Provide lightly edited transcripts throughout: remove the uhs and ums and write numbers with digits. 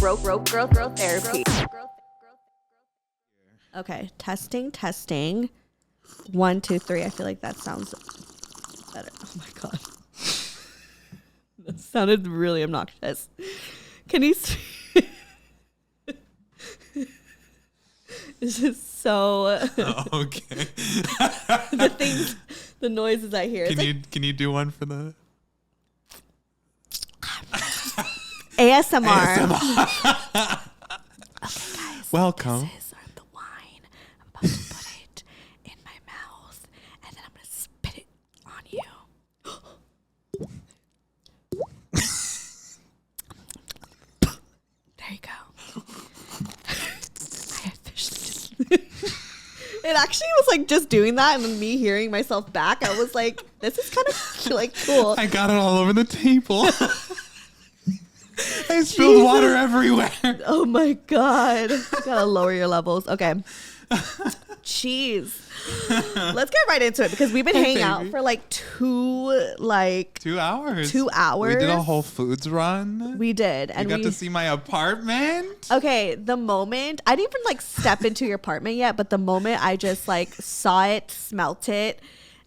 Growth therapy. Okay, testing. 1, 2, 3. I feel like that sounds better. Oh my god, that sounded really obnoxious. Can you? This is so. Okay. the noises I hear. Can you do one for the ASMR. ASMR. Okay, guys. Welcome. This is the wine. I'm about to put it in my mouth, and then I'm gonna spit it on you. There you go. I officially just. It actually was like just doing that, and then me hearing myself back. I was like, "This is kind of like cool." I got it all over the table. I spilled water everywhere. Oh my god. Gotta lower your levels. Okay. Jeez. Let's get right into it because we've been hanging out for like 2 hours. 2 hours. We did a Whole Foods run. We did. And you got to see my apartment. Okay, the moment I didn't even like step into your apartment yet, but the moment I just like saw it, smelt it,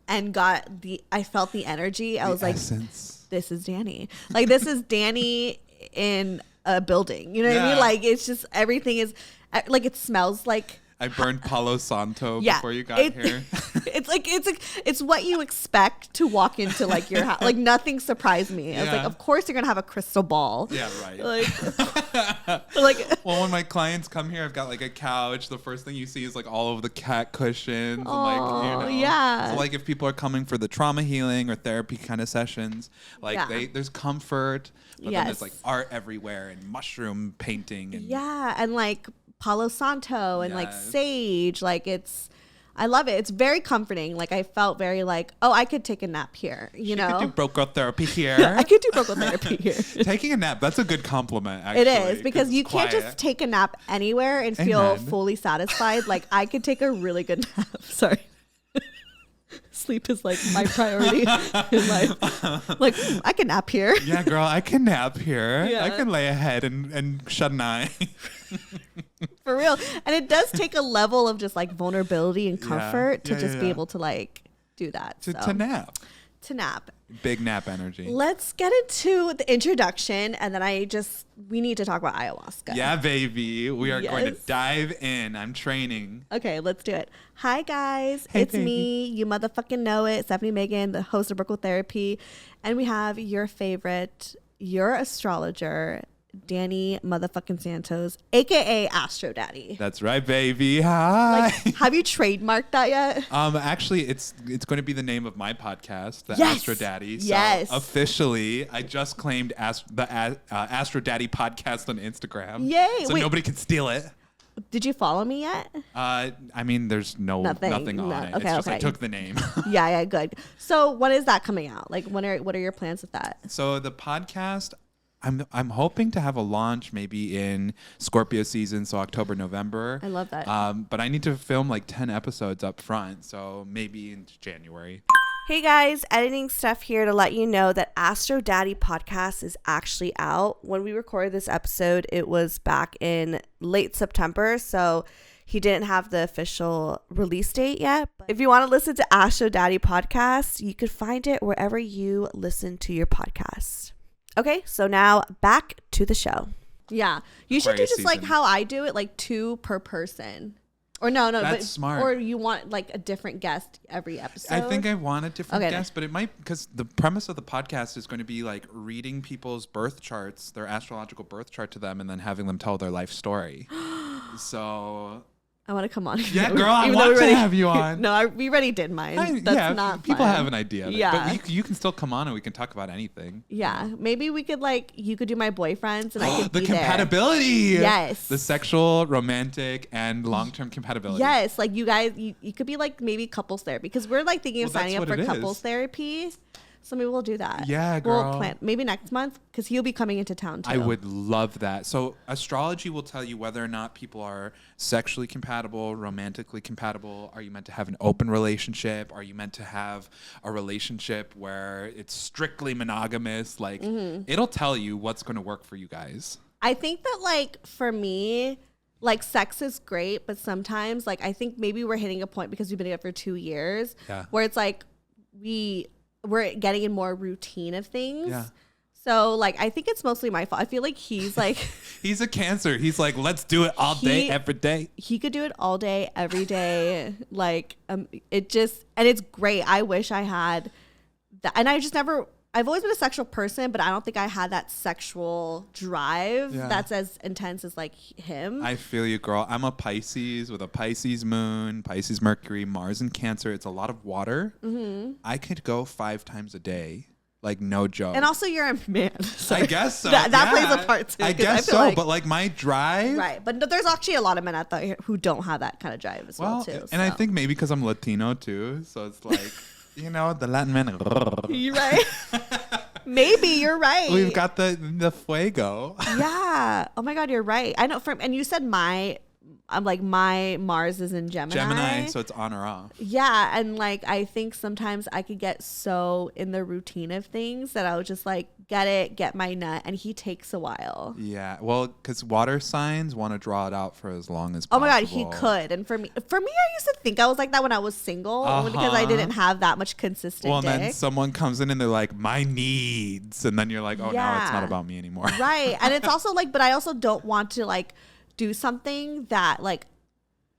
and I felt the energy. I was like, this is Danny. Like this is Danny in a building. You know what I mean? Like it's just everything is like it smells like I burned Palo Santo before you got here. It's what you expect to walk into like your house. Like nothing surprised me. I was like, of course you're gonna have a crystal ball. Yeah, right. Like well, when my clients come here, I've got like a couch. The first thing you see is like all of the cat cushions. And like, yeah. So like if people are coming for the trauma healing or therapy kind of sessions, like there's comfort, but then there's like art everywhere and mushroom painting and and like Palo Santo and like sage. Like I love it. It's very comforting. Like I felt very like, oh, I could take a nap here. You know, could do broke therapy here. I could do broke therapy here. Taking a nap, that's a good compliment. Actually, it is because you can't just take a nap anywhere and feel fully satisfied. Like I could take a really good nap. Sorry. Sleep is like my priority in life. Like I can nap here. Yeah, girl, I can nap here. Yeah. I can lay ahead and shut an eye. For real. And it does take a level of just like vulnerability and comfort to just be able to like do that. To nap. To nap. Big nap energy. Let's get into the introduction, and then we need to talk about ayahuasca. Yeah, baby. We are going to dive in. I'm training. Okay, let's do it. Hi, guys. It's me. You motherfucking know it. Stefanie Maegan, the host of Brook Therapy. And we have your astrologer, Danny motherfucking Santos, aka Astro Daddy. That's right, baby. Hi. Like, have you trademarked that yet? Actually, it's going to be the name of my podcast, the Astro Daddy. So officially, I just claimed the Astro Daddy podcast on Instagram. Yay! So nobody can steal it. Did you follow me yet? I mean, there's nothing on it. Okay, it's just I took the name. Yeah, good. So when is that coming out? Like, what are your plans with that? So the podcast, I'm hoping to have a launch maybe in Scorpio season, so October, November. I love that. But I need to film like 10 episodes up front, so maybe in January. Hey guys, editing stuff here to let you know that Astro Daddy podcast is actually out. When we recorded this episode, it was back in late September, so he didn't have the official release date yet. But if you want to listen to Astro Daddy podcast, you could find it wherever you listen to your podcasts. Okay, so now back to the show. Yeah, you should do just like how I do it, like 2 per person. Or no, that's smart. Or you want like a different guest every episode? I think I want a different guest, but it might, because the premise of the podcast is going to be like reading people's birth charts, their astrological birth chart to them, and then having them tell their life story. So I want to come on. Yeah, girl, I want to have you on. No, we already did mine. That's not people fun. have an idea. Yeah. But you can still come on and we can talk about anything. Yeah. Maybe we could you could do my boyfriends and I could the be compatibility. There. Yes. The sexual, romantic, and long-term compatibility. Yes. Like you guys, you could be like maybe couples therapy because we're like thinking of signing up for couples therapy. So maybe we'll do that. Yeah, girl. We'll plan maybe next month because he'll be coming into town too. I would love that. So astrology will tell you whether or not people are sexually compatible, romantically compatible. Are you meant to have an open relationship? Are you meant to have a relationship where it's strictly monogamous? Like it'll tell you what's going to work for you guys. I think that like for me, like sex is great, but sometimes like I think maybe we're hitting a point because we've been together for 2 years where it's like we're getting in more routine of things. Yeah. So like I think it's mostly my fault. I feel like he's like he's a Cancer. He's like, let's do it all day, every day. He could do it all day, every day. Like it just, and it's great. I wish I had that, and I've always been a sexual person, but I don't think I had that sexual drive that's as intense as like him. I feel you, girl. I'm a Pisces with a Pisces moon, Pisces Mercury, Mars in Cancer. It's a lot of water. Mm-hmm. I could go 5 times a day. Like, no joke. And also you're a man. So I guess so. That plays a part too. I guess so. But like my drive. Right. But there's actually a lot of men out there who don't have that kind of drive as well too. And I think maybe because I'm Latino too. So it's like, you know, the Latin men. You're right. Maybe you're right. We've got the fuego. Yeah. Oh my God, you're right. I know. And you said my Mars is in Gemini, so it's on or off. Yeah, and like I think sometimes I could get so in the routine of things that I would just like get my nut, and he takes a while. Yeah, well, because water signs want to draw it out for as long as possible. Oh my God, he could. And for me, I used to think I was like that when I was single because I didn't have that much consistent. Well, and then someone comes in and they're like, my needs, and then you're like, oh no, it's not about me anymore. Right, and it's also like, but I also don't want to like do something that like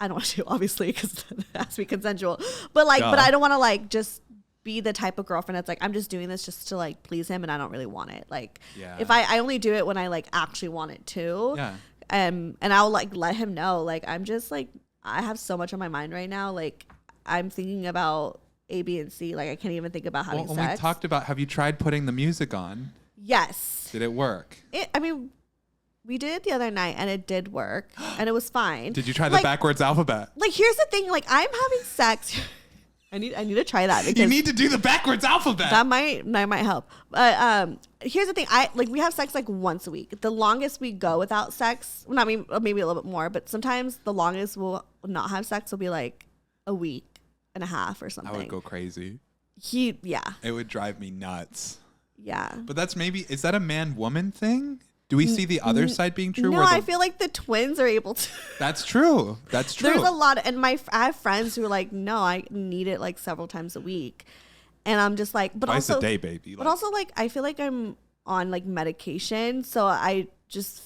I don't want to do, obviously, because it has to be consensual, but like but I don't want to like just be the type of girlfriend that's like, I'm just doing this just to like please him and I don't really want it. Like if I only do it when I like actually want it to. And I'll like let him know like I'm just like I have so much on my mind right now, like I'm thinking about A, B, and C, like I can't even think about having sex. We talked about, have you tried putting the music on? Yes. Did it work? We did it the other night and it did work and it was fine. Did you try the backwards alphabet? Like, here's the thing. Like, I'm having sex. I need to try that. You need to do the backwards alphabet. That might help. But here's the thing. We have sex like once a week. The longest we go without sex, well, not maybe a little bit more, but sometimes the longest we'll not have sex will be like a week and a half or something. I would go crazy. It would drive me nuts. Yeah. But is that a man-woman thing? Do we see the other side being true? No, I feel like the twins are able to. That's true. That's true. There's a lot, I have friends who are like, no, I need it like several times a week, and I'm just like, but twice a day, baby. But also, like, I feel like I'm on like medication, so I just,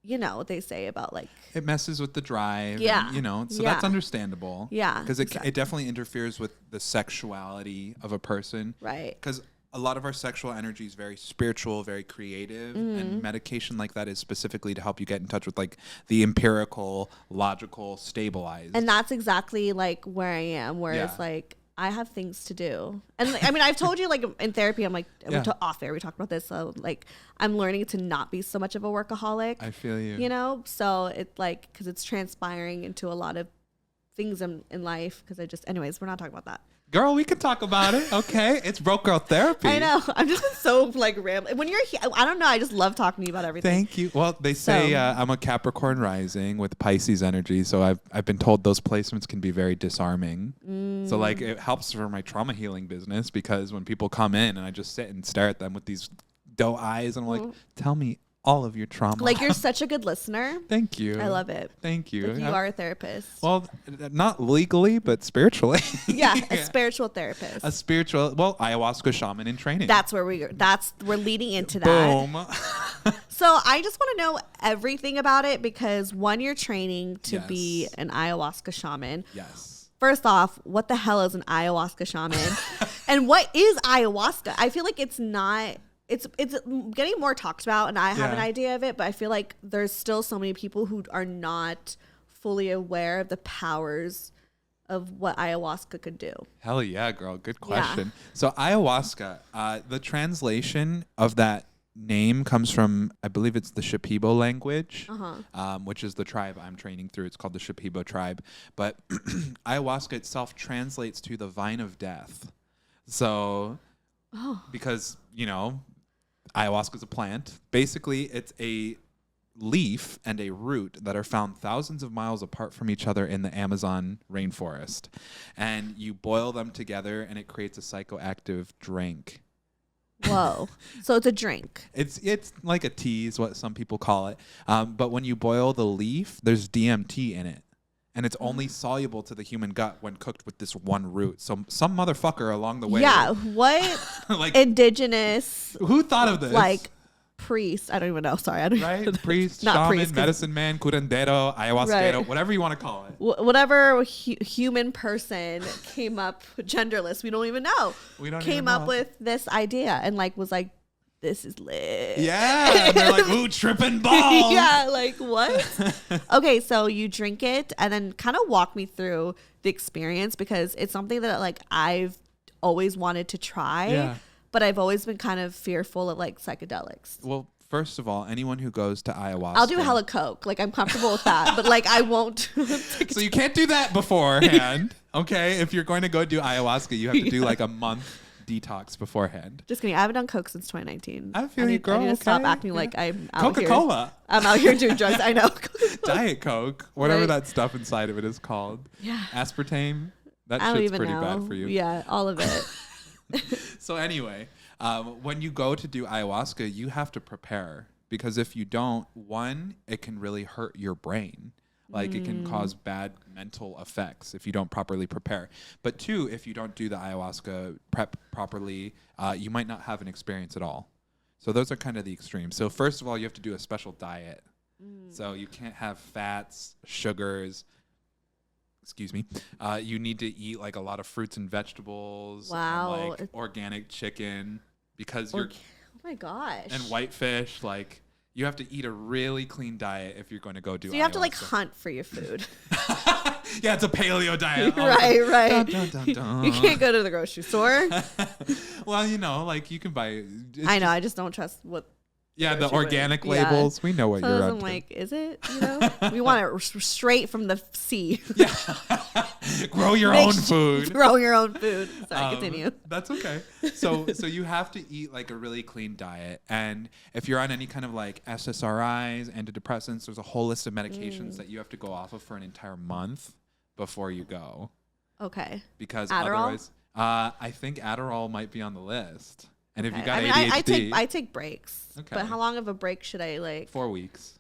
you know, what they say about like it messes with the drive. Yeah. And, so that's understandable. Yeah. Because it definitely interferes with the sexuality of a person. Right. Because a lot of our sexual energy is very spiritual, very creative, and medication like that is specifically to help you get in touch with like the empirical, logical, stabilized. And that's exactly like where I am, where it's like I have things to do. And I mean, I've told you like in therapy, I'm like off air, we talked about this. So like I'm learning to not be so much of a workaholic. I feel you. You know, so it's like because it's transpiring into a lot of things in life. Because anyways, we're not talking about that. Girl, we can talk about it. Okay. It's broke girl therapy. I know. I'm just been so like rambling. When you're here, I don't know. I just love talking to you about everything. Thank you. Well, they say I'm a Capricorn rising with Pisces energy. So I've been told those placements can be very disarming. So like it helps for my trauma healing business because when people come in and I just sit and stare at them with these doe eyes and I'm like, tell me all of your trauma. Like you're such a good listener. Thank you. I love it. Thank you. Like you are a therapist. Well, not legally, but spiritually. Yeah, a spiritual therapist. Ayahuasca shaman in training. That's where we're leading into that. Boom. So I just want to know everything about it because one, you're training to be an ayahuasca shaman. Yes. First off, what the hell is an ayahuasca shaman? And what is ayahuasca? I feel like it's not. It's getting more talked about, and I have an idea of it, but I feel like there's still so many people who are not fully aware of the powers of what ayahuasca could do. Hell yeah, girl. Good question. Yeah. So ayahuasca, the translation of that name comes from, I believe it's the Shipibo language, which is the tribe I'm training through. It's called the Shipibo tribe. But ayahuasca itself translates to the vine of death. So because, ayahuasca is a plant. Basically, it's a leaf and a root that are found thousands of miles apart from each other in the Amazon rainforest. And you boil them together and it creates a psychoactive drink. Whoa. So it's a drink. It's like a tea is what some people call it. But when you boil the leaf, there's DMT in it. And it's only soluble to the human gut when cooked with this one root. So some motherfucker along the way. Yeah. What like indigenous. Who thought of this? Like priest. I don't even know. Sorry. I don't right? even know. Priest, Not shaman, priest, medicine man, curandero, ayahuasquero, whatever you want to call it. Whatever human person came up, genderless, we don't even know. Came up with this idea and like was like, this is lit. Yeah. And they're like, ooh, tripping balls. Yeah, like what? Okay, so you drink it and then kind of walk me through the experience because it's something that like I've always wanted to try, but I've always been kind of fearful of like psychedelics. Well, first of all, anyone who goes to ayahuasca. I'll do hella coke. Like I'm comfortable with that, but like I won't. So you can't do that beforehand. Okay? If you're going to go do ayahuasca, you have to do like a month detox beforehand. Just kidding. I haven't done coke since 2019. I feel you, girl. I need to stop acting like I'm out Coca-Cola. here. I'm out here doing drugs. I know. Diet Coke. Whatever that stuff inside of it is called. Yeah. Aspartame. That I don't shit's even pretty know. bad for you. Yeah, all of it. So anyway, when you go to do ayahuasca, you have to prepare. Because if you don't, one, it can really hurt your brain. Like it can cause bad mental effects if you don't properly prepare. But two, if you don't do the ayahuasca prep properly, you might not have an experience at all. So those are kind of the extremes. So first of all, you have to do a special diet. So you can't have fats, sugars. Excuse me. You need to eat like a lot of fruits and vegetables. Wow. And, like organic chicken because you're. Oh my gosh. And whitefish, like. You have to eat a really clean diet if you're going to go do. So you have to like hunt for your food. Yeah, it's a paleo diet. Right. Dun, dun, dun. You can't go to the grocery store. Well, you know, like you can buy. I know. I just don't trust what. Yeah, the organic labels. We know what you're up to. Like, is it? You know, we want it straight from the sea. Yeah. Grow your own food. Grow your own food. Sorry, continue. That's okay. So you have to eat like a really clean diet, and if you're on any kind of like SSRIs, antidepressants, there's a whole list of medications that you have to go off of for an entire month before you go. Okay. Because Adderall? otherwise, I think Adderall might be on the list. And if you got ADHD, I take breaks. Okay. But how long of a break should I like? 4 weeks.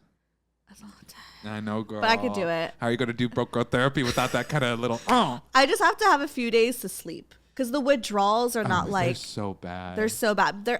That's a long time. I know, girl. But I could do it. How are you going to do broke girl therapy without that kind of little? I just have to have a few days to sleep because the withdrawals are not like. They're so bad. They're so bad. They're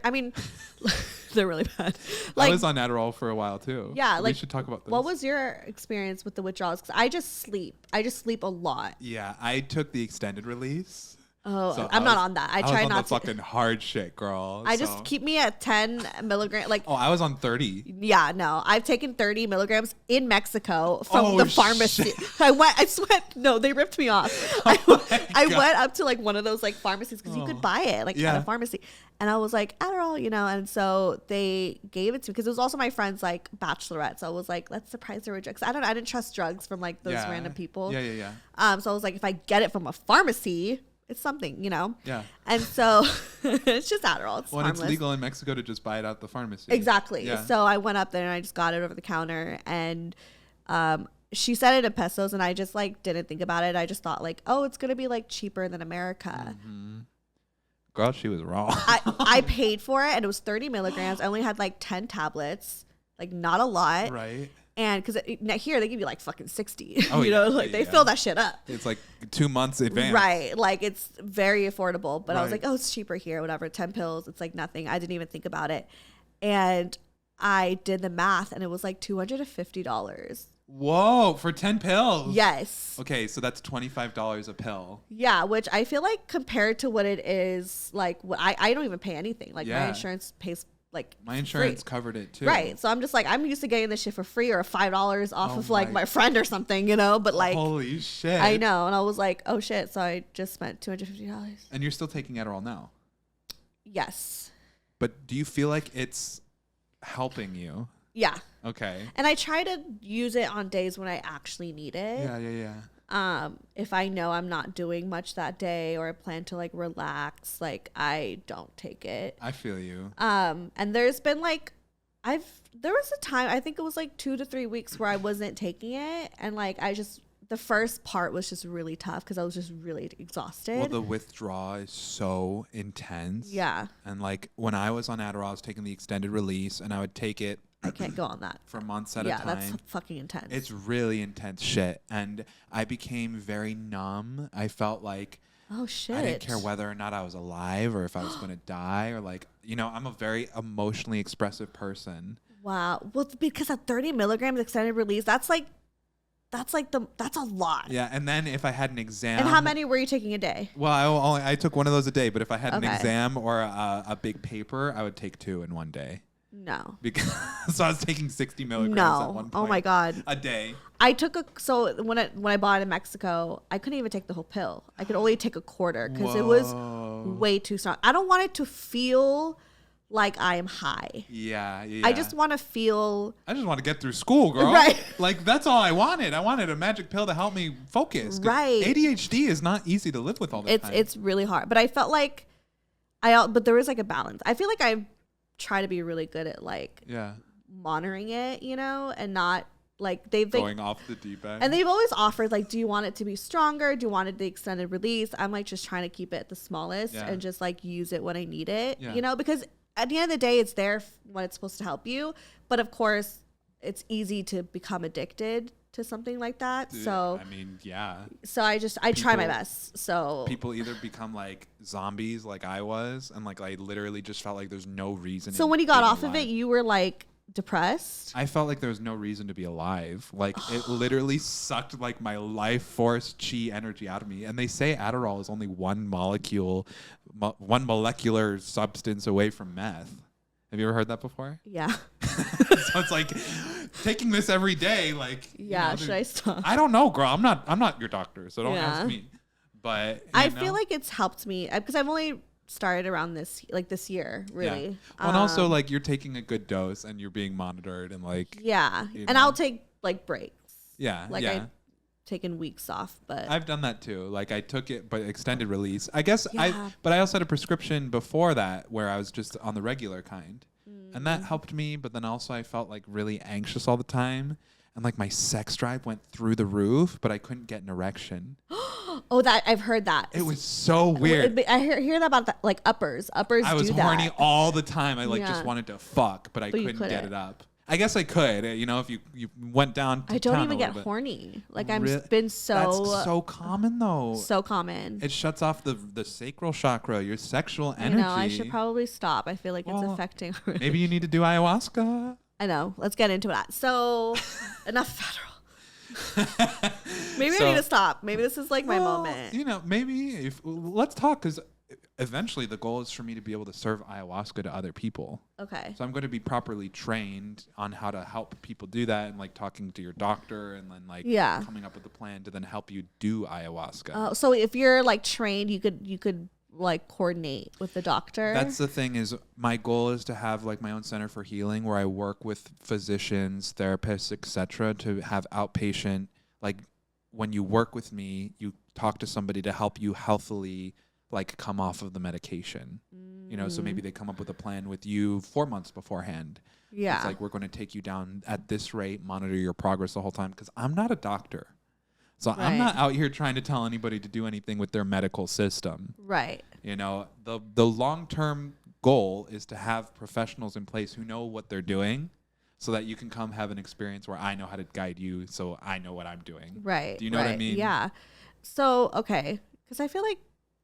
really bad. Like, I was on Adderall for a while too. Yeah, we should talk about this. What was your experience with the withdrawals? Because I just sleep. I just sleep a lot. Yeah, I took the extended release. Oh, so I'm not on that. I try was on not the fucking hard shit, girl. I just keep me at 10 milligrams. Like, I was on 30. Yeah, no, I've taken 30 milligrams in Mexico from the pharmacy. Shit. No, they ripped me off. I went up to like one of those like pharmacies because you could buy it like at a pharmacy. And I was like, Adderall, you know, and so they gave it to me because it was also my friend's like bachelorette. So I was like, let's surprise her with drugs. I didn't trust drugs from like those random people. Yeah. So I was like, if I get it from a pharmacy, it's something, you know? Yeah. And so it's just Adderall. It's harmless. It's legal in Mexico to just buy it at the pharmacy. Exactly. Yeah. So I went up there and I just got it over the counter and she said it in pesos and I just like didn't think about it. I just thought like, oh, it's going to be like cheaper than America. Mm-hmm. Girl, she was wrong. I paid for it and it was 30 milligrams. I only had like 10 tablets, like not a lot. Right. And because here they give you like fucking 60, oh, you know, like they fill that shit up. It's like 2 months advance. Right. Like it's very affordable. But I was like, oh, it's cheaper here, whatever. 10 pills. It's like nothing. I didn't even think about it. And I did the math and it was like $250. Whoa, for 10 pills? Yes. Okay, so that's $25 a pill. Yeah, which I feel like compared to what it is, like I don't even pay anything. Like my insurance pays like my insurance free. Covered it too. Right. So I'm just like, I'm used to getting this shit for free or $5 off of like my friend or something, you know, but like holy shit. I know. And I was like, oh shit. So I just spent $250. And you're still taking Adderall now? Yes. But do you feel like it's helping you? Yeah. Okay. And I try to use it on days when I actually need it. Yeah. If I know I'm not doing much that day or I plan to like relax, like I don't take it. I feel you. And there's been like there was a time, I think it was like 2 to 3 weeks where I wasn't taking it and like I just the first part was just really tough because I was just really exhausted. Well, the withdrawal is so intense. Yeah. And like when I was on Adderall, I was taking the extended release, and I would take it. I can't go on that for months at a time. Yeah, that's fucking intense. It's really intense shit. And I became very numb. I felt like oh shit, I didn't care whether or not I was alive or if I was going to die, or like, you know, I'm a very emotionally expressive person. Wow. Well, because at 30 milligrams extended release, that's a lot. Yeah. And then if I had an exam. And how many were you taking a day? Well, I took one of those a day, but if I had an exam or a big paper, I would take 2 in one day. No. Because so I was taking 60 milligrams at one point. Oh my God. A day. I took so when I bought it in Mexico, I couldn't even take the whole pill. I could only take a quarter because it was way too strong. I don't want it to feel like I am high. Yeah. I just want to feel. I just want to get through school, girl. Right. Like that's all I wanted. I wanted a magic pill to help me focus. Right. ADHD is not easy to live with all the time. It's really hard. But I felt like but there was like a balance. I feel like I try to be really good at like monitoring it, you know, and not like they've going off the deep end. And they've always offered like, do you want it to be stronger? Do you want it the extended release? I'm like just trying to keep it the smallest and just like use it when I need it, you know, because at the end of the day, it's there when it's supposed to help you. But of course, it's easy to become addicted to something like that. So I mean, yeah. So I try my best. So people either become like zombies like I was, and like I literally just felt like there's no reason. So when you got off of it, you were like depressed? I felt like there was no reason to be alive. Like it literally sucked like my life force chi energy out of me. And they say Adderall is only one molecular substance away from meth. Have you ever heard that before? Yeah. So it's like taking this every day, like should I stop? I don't know, girl. I'm not your doctor, so don't ask me. But I feel like it's helped me because I've only started around this year, really. Yeah. Well, and also like you're taking a good dose and you're being monitored and like and I'll take like breaks. Yeah. Like I've taken weeks off, but I've done that too. Like I took it, but extended release. I guess but I also had a prescription before that where I was just on the regular kind. And that helped me, but then also I felt like really anxious all the time. And like my sex drive went through the roof, but I couldn't get an erection. Oh, that I've heard that. It was so weird. I hear that about that, like uppers. Uppers do that. I was horny all the time. I like just wanted to fuck, but I couldn't get it up. I guess I could, you know, if you went down to I don't town even get horny. Like been so. That's so common though. So common. It shuts off the sacral chakra, your sexual energy. I know. I should probably stop. I feel like it's affecting. Maybe you need to do ayahuasca. I know. Let's get into that. So, enough federal. Maybe I need to stop. Maybe this is like my moment. You know, maybe let's talk because eventually the goal is for me to be able to serve ayahuasca to other people. Okay. So I'm going to be properly trained on how to help people do that and like talking to your doctor and then like coming up with a plan to then help you do ayahuasca. So if you're like trained, you could like coordinate with the doctor. That's the thing is my goal is to have like my own center for healing where I work with physicians, therapists, etc. to have outpatient, like when you work with me, you talk to somebody to help you healthily like come off of the medication, you know, so maybe they come up with a plan with you 4 months beforehand. Yeah. It's like, we're going to take you down at this rate, monitor your progress the whole time. Cause I'm not a doctor. So I'm not out here trying to tell anybody to do anything with their medical system. Right. You know, the long-term goal is to have professionals in place who know what they're doing so that you can come have an experience where I know how to guide you. So I know what I'm doing. Right. Do you know what I mean? Yeah. So, okay. Cause I feel like,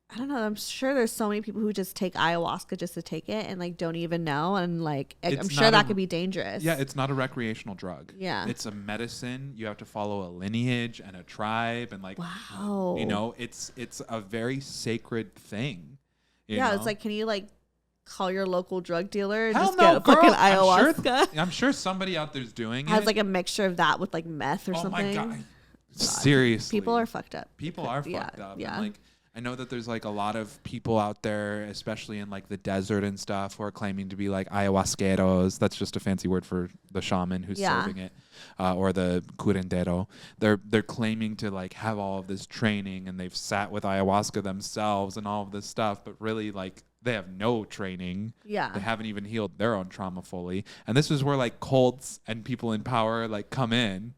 I don't know. I'm sure there's so many people who just take ayahuasca just to take it and like don't even know. And like, I'm sure that could be dangerous. Yeah. It's not a recreational drug. Yeah. It's a medicine. You have to follow a lineage and a tribe and like, wow. You know, it's a very sacred thing. You know? It's like, can you like call your local drug dealer and Hell just no, get a fucking ayahuasca? I'm sure somebody out there's doing Has it. like a mixture of that with like meth or something. Oh my God. Seriously. People are fucked up. People are fucked up. Yeah. And like, I know that there's like a lot of people out there, especially in like the desert and stuff, who are claiming to be like ayahuasqueros. That's just a fancy word for the shaman who's serving it, or the curandero. They're claiming to like have all of this training and they've sat with ayahuasca themselves and all of this stuff, but really like they have no training. Yeah, they haven't even healed their own trauma fully. And this is where like cults and people in power like come in.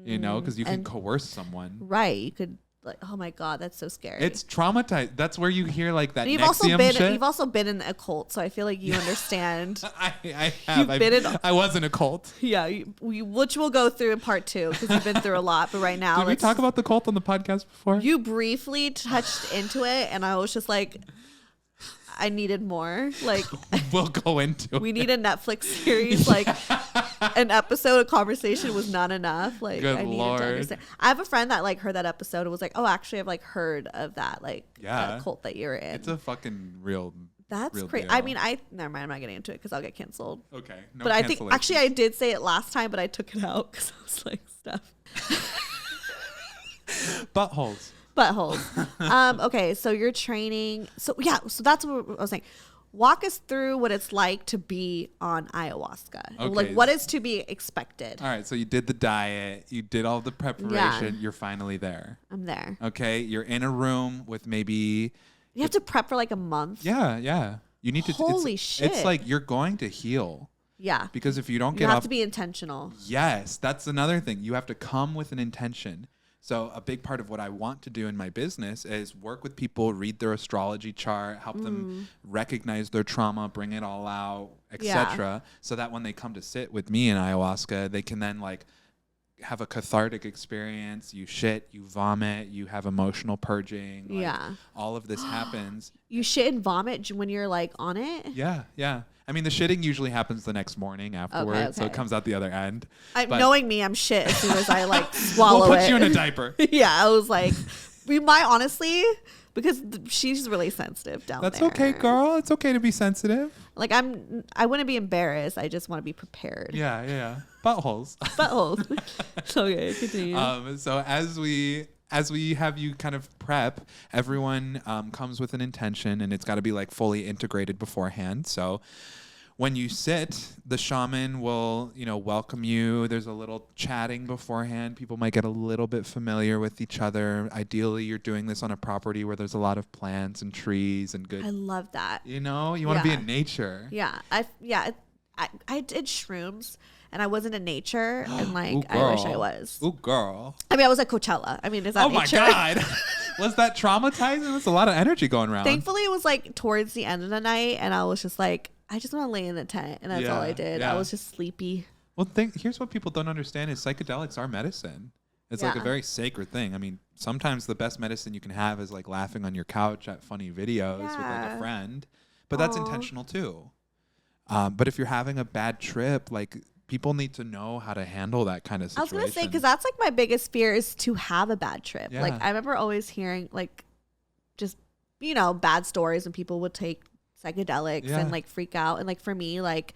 you know, because you can coerce someone. Right. You could, like, oh my God, that's so scary. It's traumatized. That's where you hear like that. You've also been in a cult, so I feel like you understand. I have. I was in a cult. Yeah, which we'll go through in part 2 because you've been through a lot. But right now, did we talk about the cult on the podcast before? You briefly touched into it, and I was just like, I needed more. Like, we'll go into. We need a Netflix series. Like, an episode of conversation was not enough. Like, good I needed Lord. to understand. I have a friend that like heard that episode and was like, "Oh, actually, I've like heard of that like cult that you're in." It's a fucking real. That's crazy. I mean, never mind. I'm not getting into it because I'll get canceled. Okay, no. But I think actually I did say it last time, but I took it out because I was like, "Stuff." Buttholes. Okay, so you're training. So that's what I was saying. Walk us through what it's like to be on ayahuasca. Okay. Like, what is to be expected? All right, so you did the diet, you did all the preparation, you're finally there. I'm there. Okay, you're in a room with maybe... You have to prep for like a month? Yeah. You need to... Holy shit. It's like you're going to heal. Yeah. Because if you don't you have to be intentional. Yes, that's another thing. You have to come with an intention. So a big part of what I want to do in my business is work with people, read their astrology chart, help them recognize their trauma, bring it all out, etc. So that when they come to sit with me in ayahuasca, they can then like have a cathartic experience. You shit, you vomit, you have emotional purging. Like, all of this happens. You shit and vomit when you're like on it? Yeah. I mean, the shitting usually happens the next morning afterwards, so it comes out the other end. Knowing me, I'm shit as soon as I like swallow it. We'll put you in a diaper. Yeah, I was like, we might honestly, because she's really sensitive down there. That's okay, girl. It's okay to be sensitive. Like I wouldn't be embarrassed. I just want to be prepared. Yeah. Buttholes. Okay, continue. So as we have you kind of prep, everyone comes with an intention, and it's got to be like fully integrated beforehand. So when you sit, the shaman will, welcome you. There's a little chatting beforehand. People might get a little bit familiar with each other. Ideally, you're doing this on a property where there's a lot of plants and trees and good. I love that. You want to be in nature. Yeah. I did shrooms. And I wasn't in nature, and like Ooh, I wish I was. Ooh, girl. I mean, I was at Coachella. I mean, is that nature? Oh my God. Was that traumatizing? There's a lot of energy going around. Thankfully, it was like towards the end of the night, and I was just like, I just want to lay in the tent, and that's all I did. I was just sleepy. Well, here's what people don't understand is psychedelics are medicine. It's like a very sacred thing. I mean, sometimes the best medicine you can have is like laughing on your couch at funny videos with like a friend, but that's intentional too. But if you're having a bad trip, like people need to know how to handle that kind of situation. I was going to say, because that's like my biggest fear is to have a bad trip. Yeah. Like I remember always hearing like just, bad stories when people would take psychedelics and like freak out. And like for me, like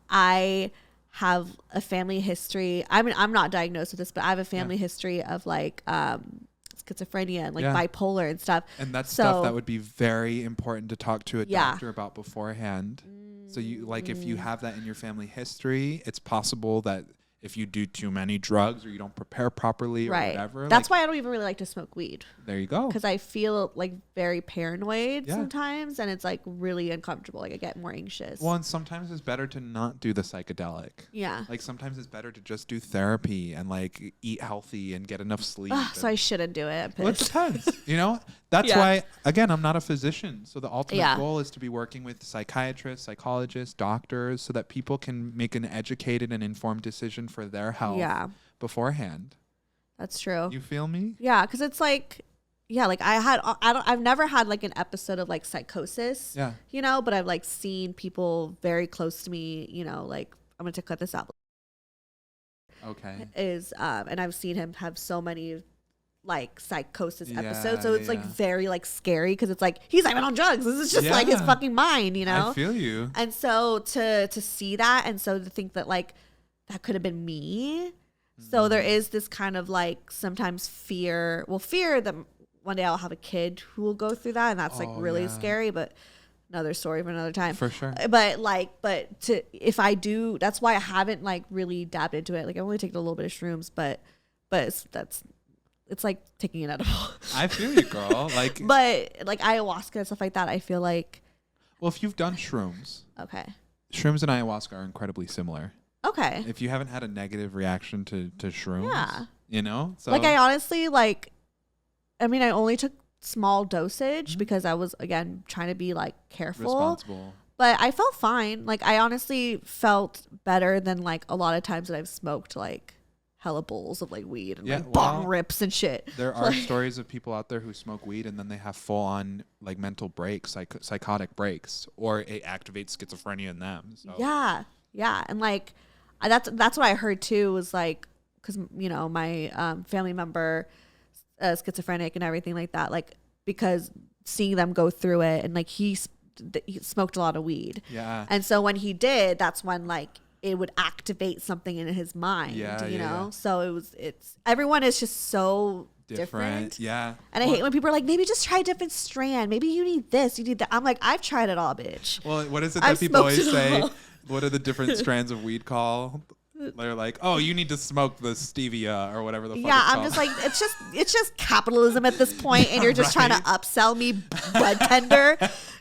I have a family history. I mean, I'm not diagnosed with this, but I have a family history of like schizophrenia and like bipolar and stuff. And that's stuff that would be very important to talk to a doctor about beforehand. So you if you have that in your family history, it's possible that if you do too many drugs or you don't prepare properly or whatever. That's why I don't even really like to smoke weed. There you go. Because I feel like very paranoid sometimes, and it's like really uncomfortable. Like I get more anxious. Well, and sometimes it's better to not do the psychedelic. Yeah. Like sometimes it's better to just do therapy and like eat healthy and get enough sleep. So I shouldn't do it. Well, it depends. That's why, again, I'm not a physician. So the ultimate goal is to be working with psychiatrists, psychologists, doctors, so that people can make an educated and informed decision for their health beforehand. That's true. You feel me? Yeah, because it's like, like I've never had like an episode of like psychosis, but I've like seen people very close to me, like I'm going to cut this out. Okay. And I've seen him have so many like psychosis episodes, so it's like very like scary because it's like he's not even on drugs. This is just like his fucking mind, I feel you. And so to see that, and so to think that like that could have been me. So there is this kind of like sometimes fear that one day I'll have a kid who will go through that, and that's like really scary. But another story for another time. For sure. But if I do, that's why I haven't like really dabbed into it. Like I only taken a little bit of shrooms, but it's like taking an edible. I feel you, girl. But like ayahuasca and stuff like that, I feel like. Well, if you've done shrooms. Okay. Shrooms and ayahuasca are incredibly similar. Okay. If you haven't had a negative reaction to shrooms, you know? So like I honestly like, I mean, I only took small dosage because I was, again, trying to be like careful. Responsible. But I felt fine. Like I honestly felt better than like a lot of times that I've smoked like hella bowls of like weed and like bong rips and shit. There are stories of people out there who smoke weed and then they have full on like mental breaks, psychotic breaks, or it activates schizophrenia in them. So. Yeah. And like that's what I heard too, was like, because you know my family member schizophrenic and everything like that, like because seeing them go through it, and like he smoked a lot of weed. Yeah. And so when he did, that's when like it would activate something in his mind, you know? So it's everyone is just so different. Yeah. And I hate when people are like, maybe just try a different strand. Maybe you need this, you need that. I'm like, I've tried it all, bitch. Well, what is it that people always say? What are the different strands of weed called? They're like, oh, you need to smoke the stevia or whatever the fuck. Yeah, I'm just like, it's just capitalism at this point, and you're just trying to upsell me bud tender.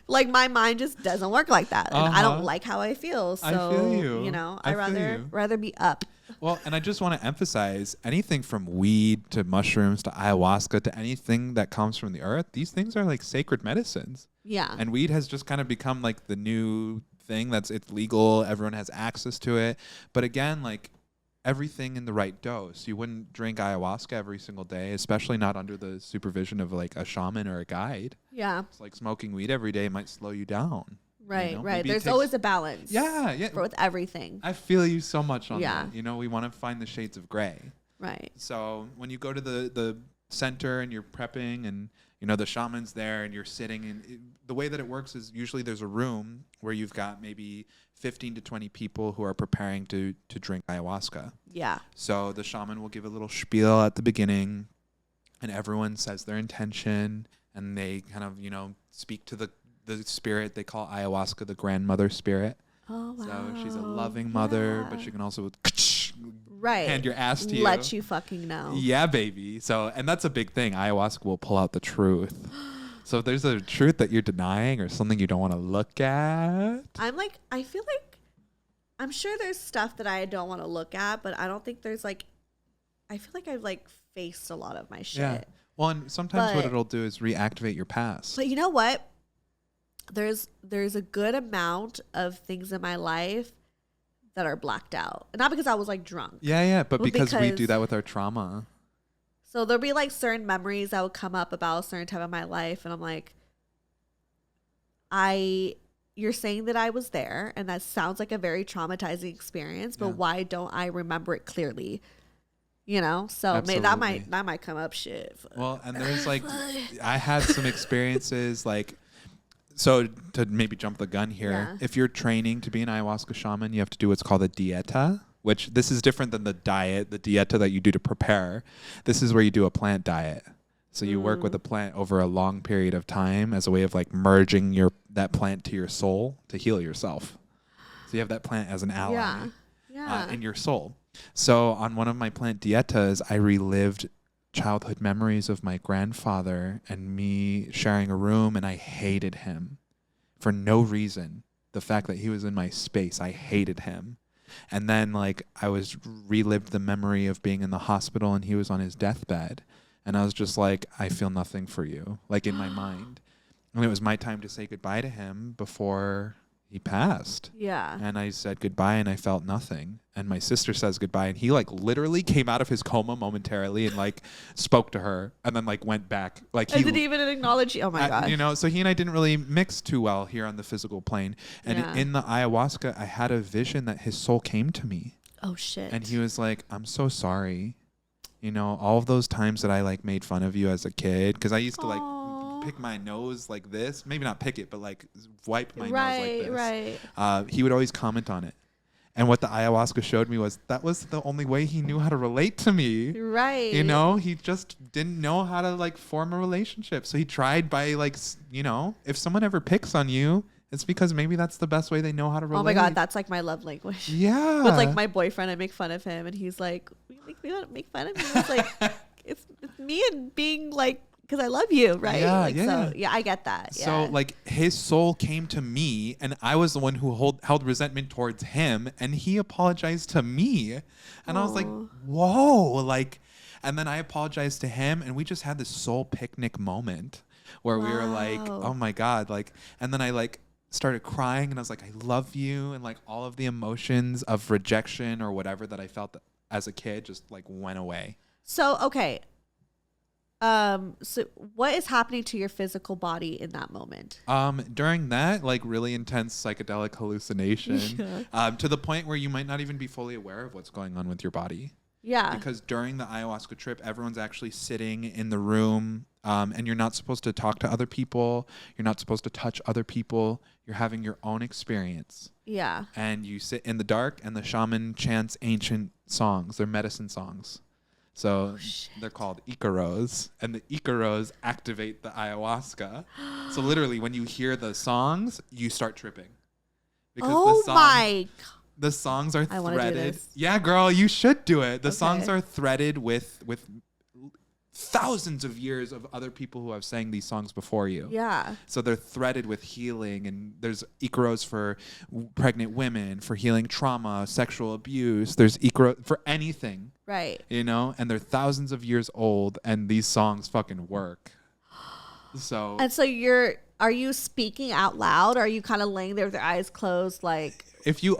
Like my mind just doesn't work like that, and I don't like how I feel. So I feel you. You know, I rather be up. Well, and I just want to emphasize, anything from weed to mushrooms to ayahuasca to anything that comes from the earth, these things are like sacred medicines. Yeah. And weed has just kind of become like the new thing it's legal, everyone has access to it, but again, like everything in the right dose. You wouldn't drink ayahuasca every single day, especially not under the supervision of like a shaman or a guide. Yeah, it's like smoking weed every day might slow you down. Right, you know? right. There's always a balance. Yeah, with everything. I feel you so much on that. You know, we want to find the shades of gray. Right. So when you go to the center and you're prepping, and you know the shaman's there and you're sitting, and the way that it works is usually there's a room where you've got maybe 15 to 20 people who are preparing to drink ayahuasca. Yeah. So the shaman will give a little spiel at the beginning, and everyone says their intention, and they kind of, you know, speak to the spirit. They call ayahuasca the grandmother spirit. Oh, wow. So she's a loving mother, but she can also hand your ass to you. Let you fucking know. Yeah, baby. So, and that's a big thing. Ayahuasca will pull out the truth. So if there's a truth that you're denying or something you don't want to look at. I feel like, I'm sure there's stuff that I don't want to look at, but I don't think there's like, I feel like I've like faced a lot of my shit. Yeah. Well, and sometimes what it'll do is reactivate your past. But you know what? There's a good amount of things in my life that are blacked out. Not because I was like drunk. Yeah, but because we do that with our trauma. So there'll be like certain memories that will come up about a certain time of my life, and I'm like, you're saying that I was there, and that sounds like a very traumatizing experience, but why don't I remember it clearly? You know, so maybe that might come up shit. Well, and there's like, I had some experiences like. So to maybe jump the gun here, if you're training to be an ayahuasca shaman, you have to do what's called a dieta, which this is different than the diet, the dieta that you do to prepare. This is where you do a plant diet. So you work with a plant over a long period of time as a way of like merging that plant to your soul to heal yourself. So you have that plant as an ally in your soul. So on one of my plant dietas, I relived childhood memories of my grandfather and me sharing a room, and I hated him for no reason. The fact that he was in my space, I hated him. And then like I was relived the memory of being in the hospital and he was on his deathbed, and I was just like, I feel nothing for you, like in my mind. And it was my time to say goodbye to him before he passed. Yeah. And I said goodbye and I felt nothing. And my sister says goodbye, and he like literally came out of his coma momentarily and like spoke to her and then like went back. Like he didn't even acknowledge you. Oh my God. You know, so he and I didn't really mix too well here on the physical plane. And in the ayahuasca, I had a vision that his soul came to me. Oh shit. And he was like, I'm so sorry. You know, all of those times that I like made fun of you as a kid, because I used to like pick my nose like this, maybe not pick it, but like wipe my nose like this. Right. He would always comment on it. And what the ayahuasca showed me was that was the only way he knew how to relate to me. Right. You know, he just didn't know how to like form a relationship. So he tried by like, you know, if someone ever picks on you, it's because maybe that's the best way they know how to relate. Oh my God, that's like my love language. Yeah. With like my boyfriend, I make fun of him, and he's like, "We want to make fun of me." It's like, it's me and being like because I love you, right? Yeah, like, yeah. So, yeah, I get that. So Yeah. like his soul came to me, and I was the one who held resentment towards him, and he apologized to me, and I was like, whoa, like, and then I apologized to him, and we just had this soul picnic moment where we were like, oh my God, like, and then I like started crying, and I was like, I love you, and like all of the emotions of rejection or whatever that I felt as a kid just like went away. So okay. So what is happening to your physical body in that moment? During that, like really intense psychedelic hallucination, to the point where you might not even be fully aware of what's going on with your body. Yeah. Because during the ayahuasca trip, everyone's actually sitting in the room, and you're not supposed to talk to other people. You're not supposed to touch other people. You're having your own experience. Yeah. And you sit in the dark, and the shaman chants ancient songs. They're medicine songs. So they're called Icaros, and the Icaros activate the ayahuasca. So literally, when you hear the songs, you start tripping. Because the songs are threaded. Yeah, girl, you should do it. The songs are threaded with thousands of years of other people who have sang these songs before you. Yeah. So they're threaded with healing, and there's Icaros for pregnant women, for healing trauma, sexual abuse. There's Icaro for anything. Right. You know, and they're thousands of years old, and these songs fucking work. So. And so are you speaking out loud, or are you kind of laying there with your eyes closed, like? If you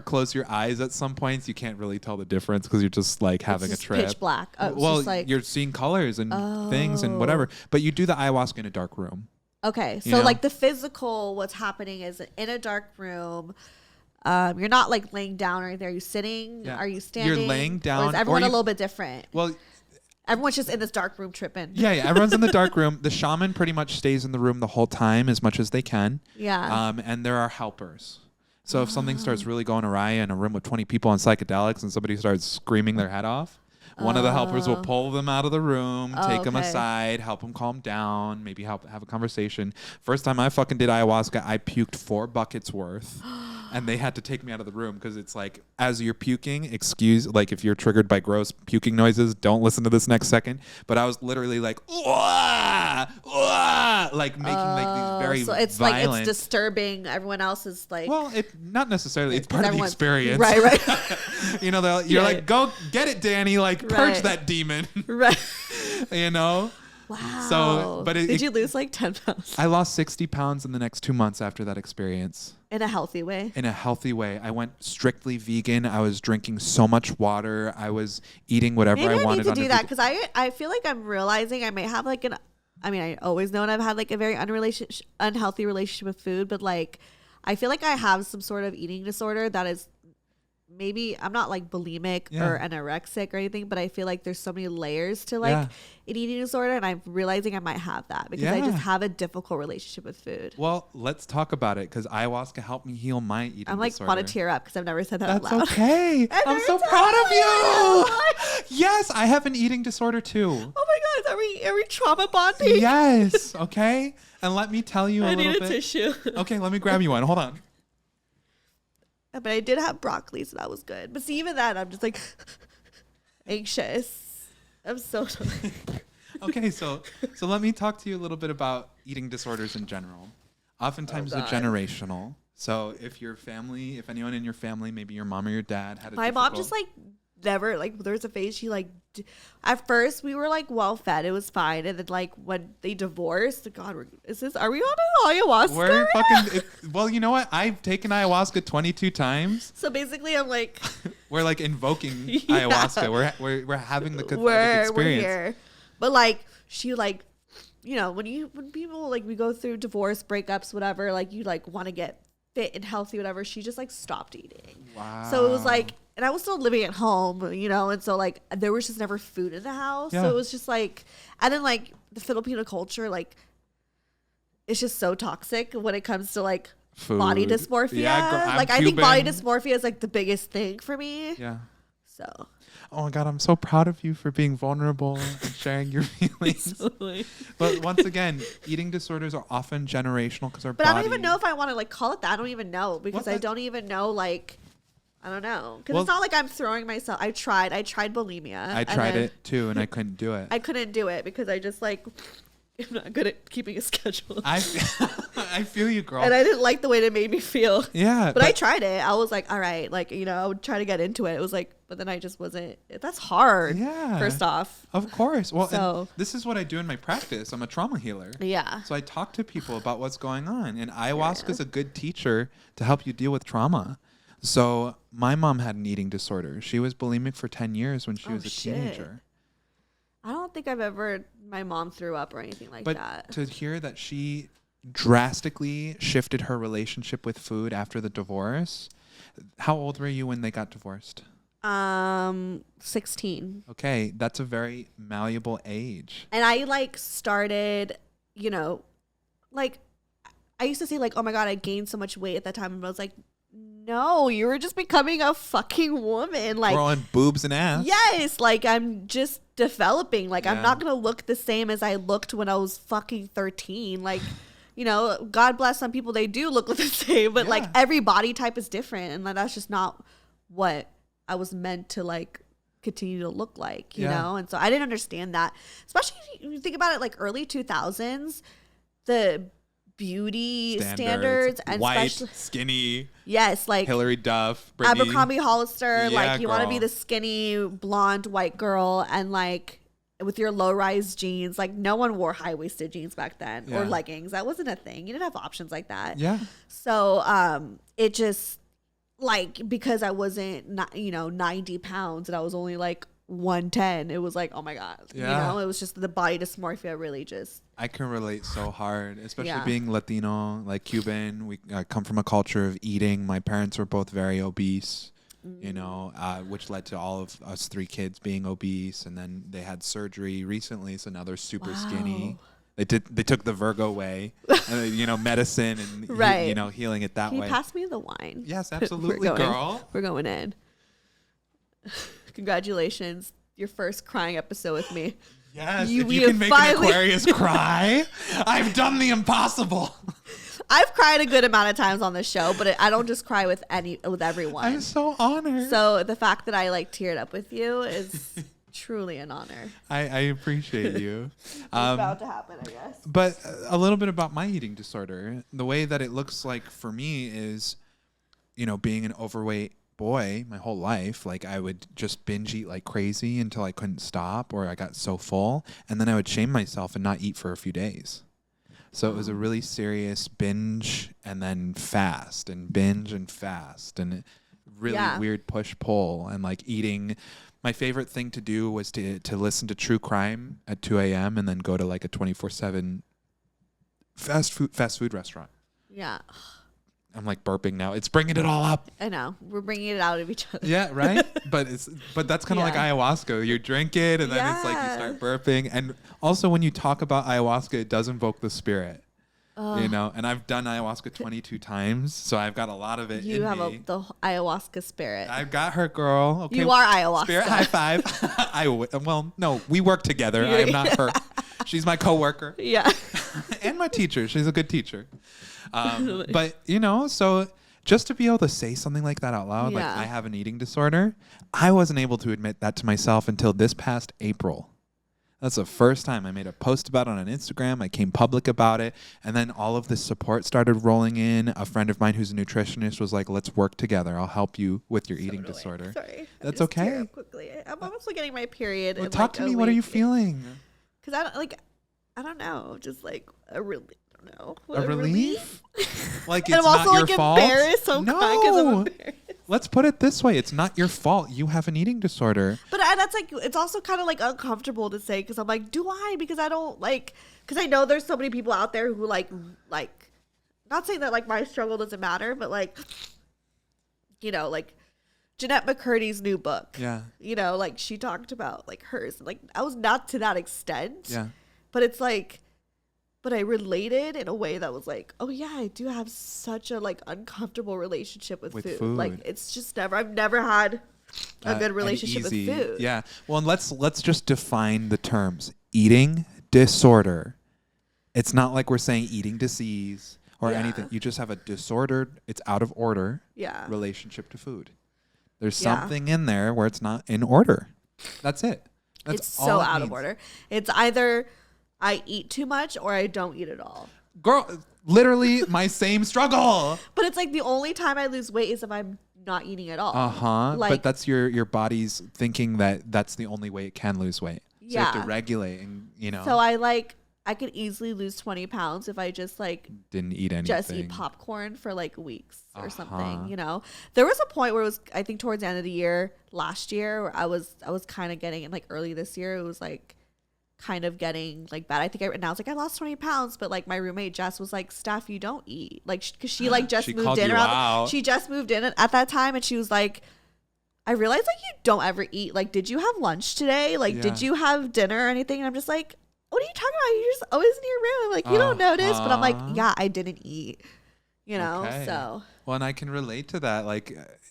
close your eyes at some points, you can't really tell the difference because you're just like having a trip. Pitch black. Well, you're seeing colors and things and whatever. But you do the ayahuasca in a dark room. Okay, so like the physical, what's happening is in a dark room. You're not like laying down or anything. Are you sitting? Yeah. Are you standing? You're laying down. Or is everyone a little bit different? Well, everyone's just in this dark room tripping. Yeah, everyone's in the dark room. The shaman pretty much stays in the room the whole time as much as they can. Yeah. And there are helpers. So if something starts really going awry in a room with 20 people on psychedelics and somebody starts screaming their head off, one of the helpers will pull them out of the room, take them aside, help them calm down, maybe have a conversation. First time I fucking did ayahuasca, I puked 4 buckets worth. And they had to take me out of the room because it's like, as you're puking, like if you're triggered by gross puking noises, don't listen to this next second. But I was literally like, like making like these very so it's violent. Like it's disturbing. Everyone else is like, well, not necessarily. It's part of the experience, right? You know, you're like, go get it, Danny. Like purge that demon, right? You know. Wow. So, but did you lose like 10 pounds? I lost 60 pounds in the next 2 months after that experience. In a healthy way? In a healthy way. I went strictly vegan. I was drinking so much water. I was eating whatever I wanted. Maybe I need to do that because I feel like I'm realizing I might have like I always known I've had like a very unhealthy relationship with food, but like I feel like I have some sort of eating disorder that is maybe I'm not like bulimic or anorexic or anything, but I feel like there's so many layers to like an eating disorder, and I'm realizing I might have that because I just have a difficult relationship with food. Well, let's talk about it because ayahuasca helped me heal my eating disorder. I'm like want to tear up because I've never said that out loud. That's okay. I'm so proud of you. Yes, I have an eating disorder too. Oh my God, are we trauma bonding? Yes. Okay. And let me tell you a little bit. I need a tissue. Okay, let me grab you one. Hold on. But I did have broccoli, so that was good. But see, even that, I'm just like anxious. I'm so Okay, so let me talk to you a little bit about eating disorders in general. Oftentimes they're generational. So if anyone in your family, maybe your mom or your dad had my mom just like never, like there was a phase she like at first we were like well fed, it was fine, and then like when they divorced, God, are we on ayahuasca? We're fucking well, you know what, I've taken ayahuasca 22 times, so basically I'm like we're like invoking ayahuasca. We're having the cathartic experience. We're here. But like she like, you know, when people like we go through divorce, breakups, whatever, like you like want to get fit and healthy, whatever, she just like stopped eating. Wow. So it was like, and I was still living at home, you know, and so like there was just never food in the house. So it was just like, and then like the Filipino culture, like it's just so toxic when it comes to like food. Body dysmorphia. Yeah, like I think body dysmorphia is like the biggest thing for me. Yeah. So. Oh my God, I'm so proud of you for being vulnerable and sharing your feelings. Totally. But once again, eating disorders are often generational because our body. But I don't even know if I want to like call it that. I don't even know because I don't even know like. I don't know. Because it's not like I'm throwing myself. I tried bulimia. I tried it too, and I couldn't do it. I couldn't do it because I just like, I'm not good at keeping a schedule. I feel you, girl. And I didn't like the way it made me feel. Yeah. But I tried it. I was like, all right, like, you know, I would try to get into it. It was like, but then I just wasn't. That's hard. Yeah. First off. Of course. Well, so, and this is what I do in my practice. I'm a trauma healer. Yeah. So I talk to people about what's going on. And ayahuasca is a good teacher to help you deal with trauma. So my mom had an eating disorder. She was bulimic for 10 years when she was a teenager. I don't think I've ever, my mom threw up or anything like that. But to hear that she drastically shifted her relationship with food after the divorce. How old were you when they got divorced? 16. Okay, that's a very malleable age. And I like started, you know, like I used to say like, oh my God, I gained so much weight at that time. And I was like, no, you were just becoming a fucking woman. Like growing boobs and ass. Yes, like I'm just developing. Like I'm not gonna look the same as I looked when I was fucking 13. Like, you know, God bless some people, they do look the same, but like every body type is different, and that's just not what I was meant to like continue to look like, you know. And so I didn't understand that, especially if you think about it, like early 2000s, the beauty standards and white, skinny. Yes, like Hillary Duff, Brittany. Abercrombie Hollister. Yeah, like you want to be the skinny blonde white girl, and like with your low rise jeans. Like no one wore high waisted jeans back then or leggings. That wasn't a thing. You didn't have options like that. Yeah. So it just like because I wasn't 90 pounds and I was only like 110, it was like, oh my God. You know, it was just the body dysmorphia really just. I can relate so hard, especially being Latino, like Cuban. We come from a culture of eating. My parents were both very obese, you know, which led to all of us 3 kids being obese. And then they had surgery recently, so now they're super skinny. They took the Virgo way, you know, medicine and you know, healing it that way. Can you pass me the wine? Yes, absolutely, girl. We're going in. Congratulations, your first crying episode with me. Yes, if you can make an Aquarius cry, I've done the impossible. I've cried a good amount of times on this show, but I don't just cry with everyone. I'm so honored. So the fact that I like teared up with you is truly an honor. I appreciate you. It's about to happen, I guess. But a little bit about my eating disorder. The way that it looks like for me is, you know, being an overweight boy my whole life, like I would just binge eat like crazy until I couldn't stop or I got so full, and then I would shame myself and not eat for a few days. So it was a really serious binge and then fast and binge and fast and really weird push-pull and like eating. My favorite thing to do was to listen to true crime at 2 a.m. and then go to like a 24/7 fast food restaurant. Yeah. I'm like burping now. It's bringing it all up. I know. We're bringing it out of each other. Yeah, right? But that's kind of like ayahuasca. You drink it and then it's like you start burping. And also when you talk about ayahuasca, it does invoke the spirit. You know, and I've done ayahuasca 22 times, so I've got a lot of it in me. You have the ayahuasca spirit. I've got her, girl. Okay, you are ayahuasca. Spirit, high five. Well, no, we work together. I am not her. She's my coworker. Yeah. And my teacher. She's a good teacher. But, you know, so just to be able to say something like that out loud, like I have an eating disorder, I wasn't able to admit that to myself until this past April. That's the first time I made a post about it on Instagram. I came public about it. And then all of this support started rolling in. A friend of mine who's a nutritionist was like, let's work together. I'll help you with your eating disorder. Sorry. That's okay. Quickly. I'm also getting my period. Well, talk to me. What are you feeling? Because I don't know. Just like a relief. A relief? Like it's and I'm also not your like fault? Embarrassed. So No. Let's put it this way. It's not your fault. You have an eating disorder. But that's like, it's also kind of like uncomfortable to say because I'm like, do I? Because I don't like, because I know there's so many people out there who like, not saying that like my struggle doesn't matter, but like, you know, like Jeanette McCurdy's new book. Yeah. You know, like she talked about like hers. Like I was not to that extent. Yeah. But it's like, but I related in a way that was like, oh yeah, I do have such a like uncomfortable relationship with food. Like it's just I've never had a good relationship with food. Yeah. Well, and let's just define the terms. Eating disorder. It's not like we're saying eating disease or anything. You just have a disordered, it's out of order relationship to food. There's something in there where it's not in order. That's it. That's it's so out of order. It's either I eat too much or I don't eat at all. Girl, literally my same struggle. But it's like the only time I lose weight is if I'm not eating at all. Like, but that's your body's thinking that that's the only way it can lose weight. So you have to regulate and, So I could easily lose 20 pounds if I just didn't eat anything. Just eat popcorn for weeks or something, There was a point where it was, I think towards the end of the year, last year, where I was kind of getting, and early this year, it was kind of getting bad. I think I was I lost 20 pounds, but my roommate Jess was like, Steph, you don't eat. Cause she just moved in she just moved in at that time, and she was like, I realized you don't ever eat. Did you have lunch today? Did you have dinner or anything? And I'm just like, what are you talking about? You're just always in your room. You don't notice. But I'm like, yeah, I didn't eat. Okay. So. Well, and I can relate to that.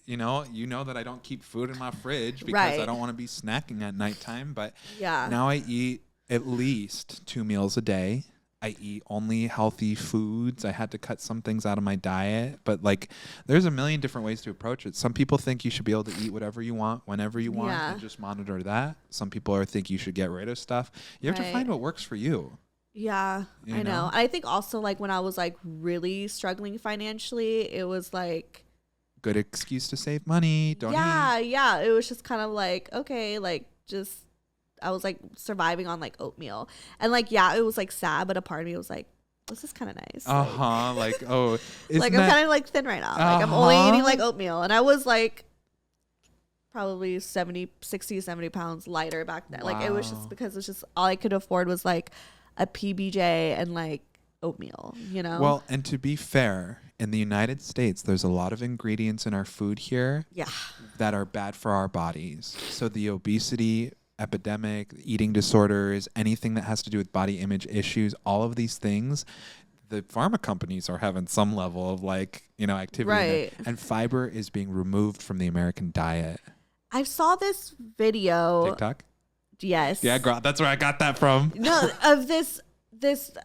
You know that I don't keep food in my fridge because I don't want to be snacking at nighttime. But now I eat at least 2 meals a day. I eat only healthy foods. I had to cut some things out of my diet, but there's a million different ways to approach it. Some people think you should be able to eat whatever you want, whenever you want, and just monitor that. Some people think you should get rid of stuff. You have to find what works for you. Yeah, I know. I think also when I was really struggling financially, it was good excuse to save money. Don't eat. Yeah. It was just kind of okay, just. I was surviving on oatmeal, and it was sad, but a part of me was like, this is kind of nice. I'm kind of thin right now. I'm only eating oatmeal, and I was probably 60, 70 pounds lighter back then. Wow. It was just because it was just all I could afford was a PBJ and oatmeal, Well, and to be fair, in the United States, there's a lot of ingredients in our food here that are bad for our bodies. So the obesity epidemic, eating disorders, anything that has to do with body image issues, all of these things, the pharma companies are having some level of activity. Right. And fiber is being removed from the American diet. I saw this video. TikTok? Yes. Yeah, girl, that's where I got that from. No, of this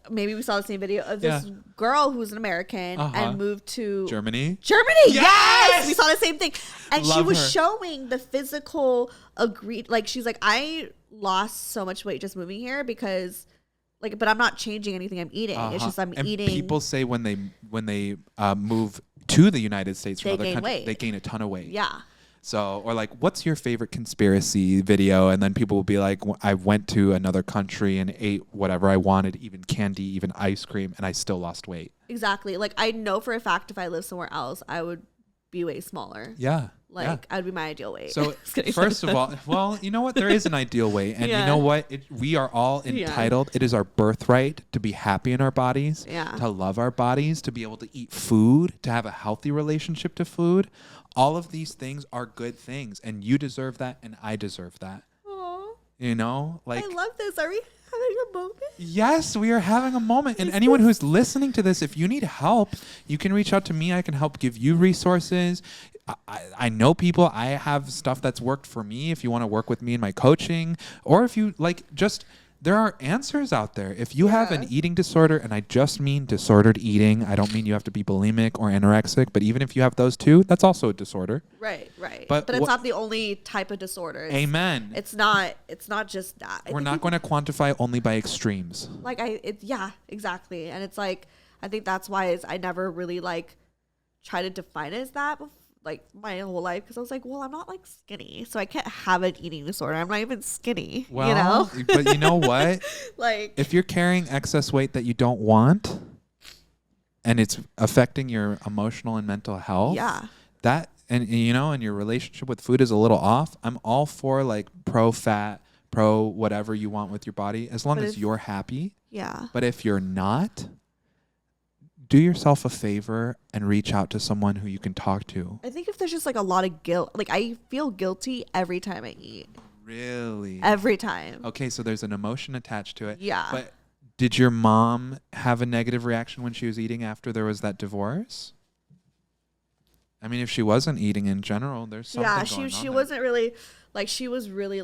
maybe we saw the same video of this girl who's an American and moved to Germany. Yes! We saw the same thing. And Love she was her. showing the physical she's like, I lost so much weight just moving here because but I'm not changing anything I'm eating. It's just I'm eating. People say when they move to the United States from They other gain countries, weight. they gain a ton of weight. Yeah. So, or what's your favorite conspiracy video? And then people will be like, I went to another country and ate whatever I wanted, even candy, even ice cream, and I still lost weight. Exactly. I know for a fact if I lived somewhere else, I would be way smaller. Yeah. I'd be my ideal weight. So first of all, well, you know what? There is an ideal weight. And you know what? We are all entitled. It is our birthright to be happy in our bodies, to love our bodies, to be able to eat food, to have a healthy relationship to food. All of these things are good things. And you deserve that. And I deserve that. Aww. I love this. Are we having a moment? Yes, we are having a moment. And anyone who's listening to this, if you need help, you can reach out to me. I can help give you resources. I know people. I have stuff that's worked for me if you want to work with me in my coaching. Or if you there are answers out there. If you have an eating disorder, and I just mean disordered eating, I don't mean you have to be bulimic or anorexic, but even if you have those two, that's also a disorder. Right. But it's not the only type of disorder. Amen. It's not just that. We're not going to quantify only by extremes. Exactly. And it's I think that's why I never really try to define it as that before. My whole life, because I was well, I'm not skinny, so I can't have an eating disorder. I'm not even skinny. Well, but you know what? If you're carrying excess weight that you don't want, and it's affecting your emotional and mental health, that and your relationship with food is a little off. I'm all for pro fat, pro whatever you want with your body, as long as you're happy. Yeah. But if you're not, do yourself a favor and reach out to someone who you can talk to. I think if there's just a lot of guilt, I feel guilty every time I eat. Really? Every time. Okay, so there's an emotion attached to it. Yeah. But did your mom have a negative reaction when she was eating after there was that divorce? I mean, if she wasn't eating in general, there's something going on. Yeah, she wasn't really she was really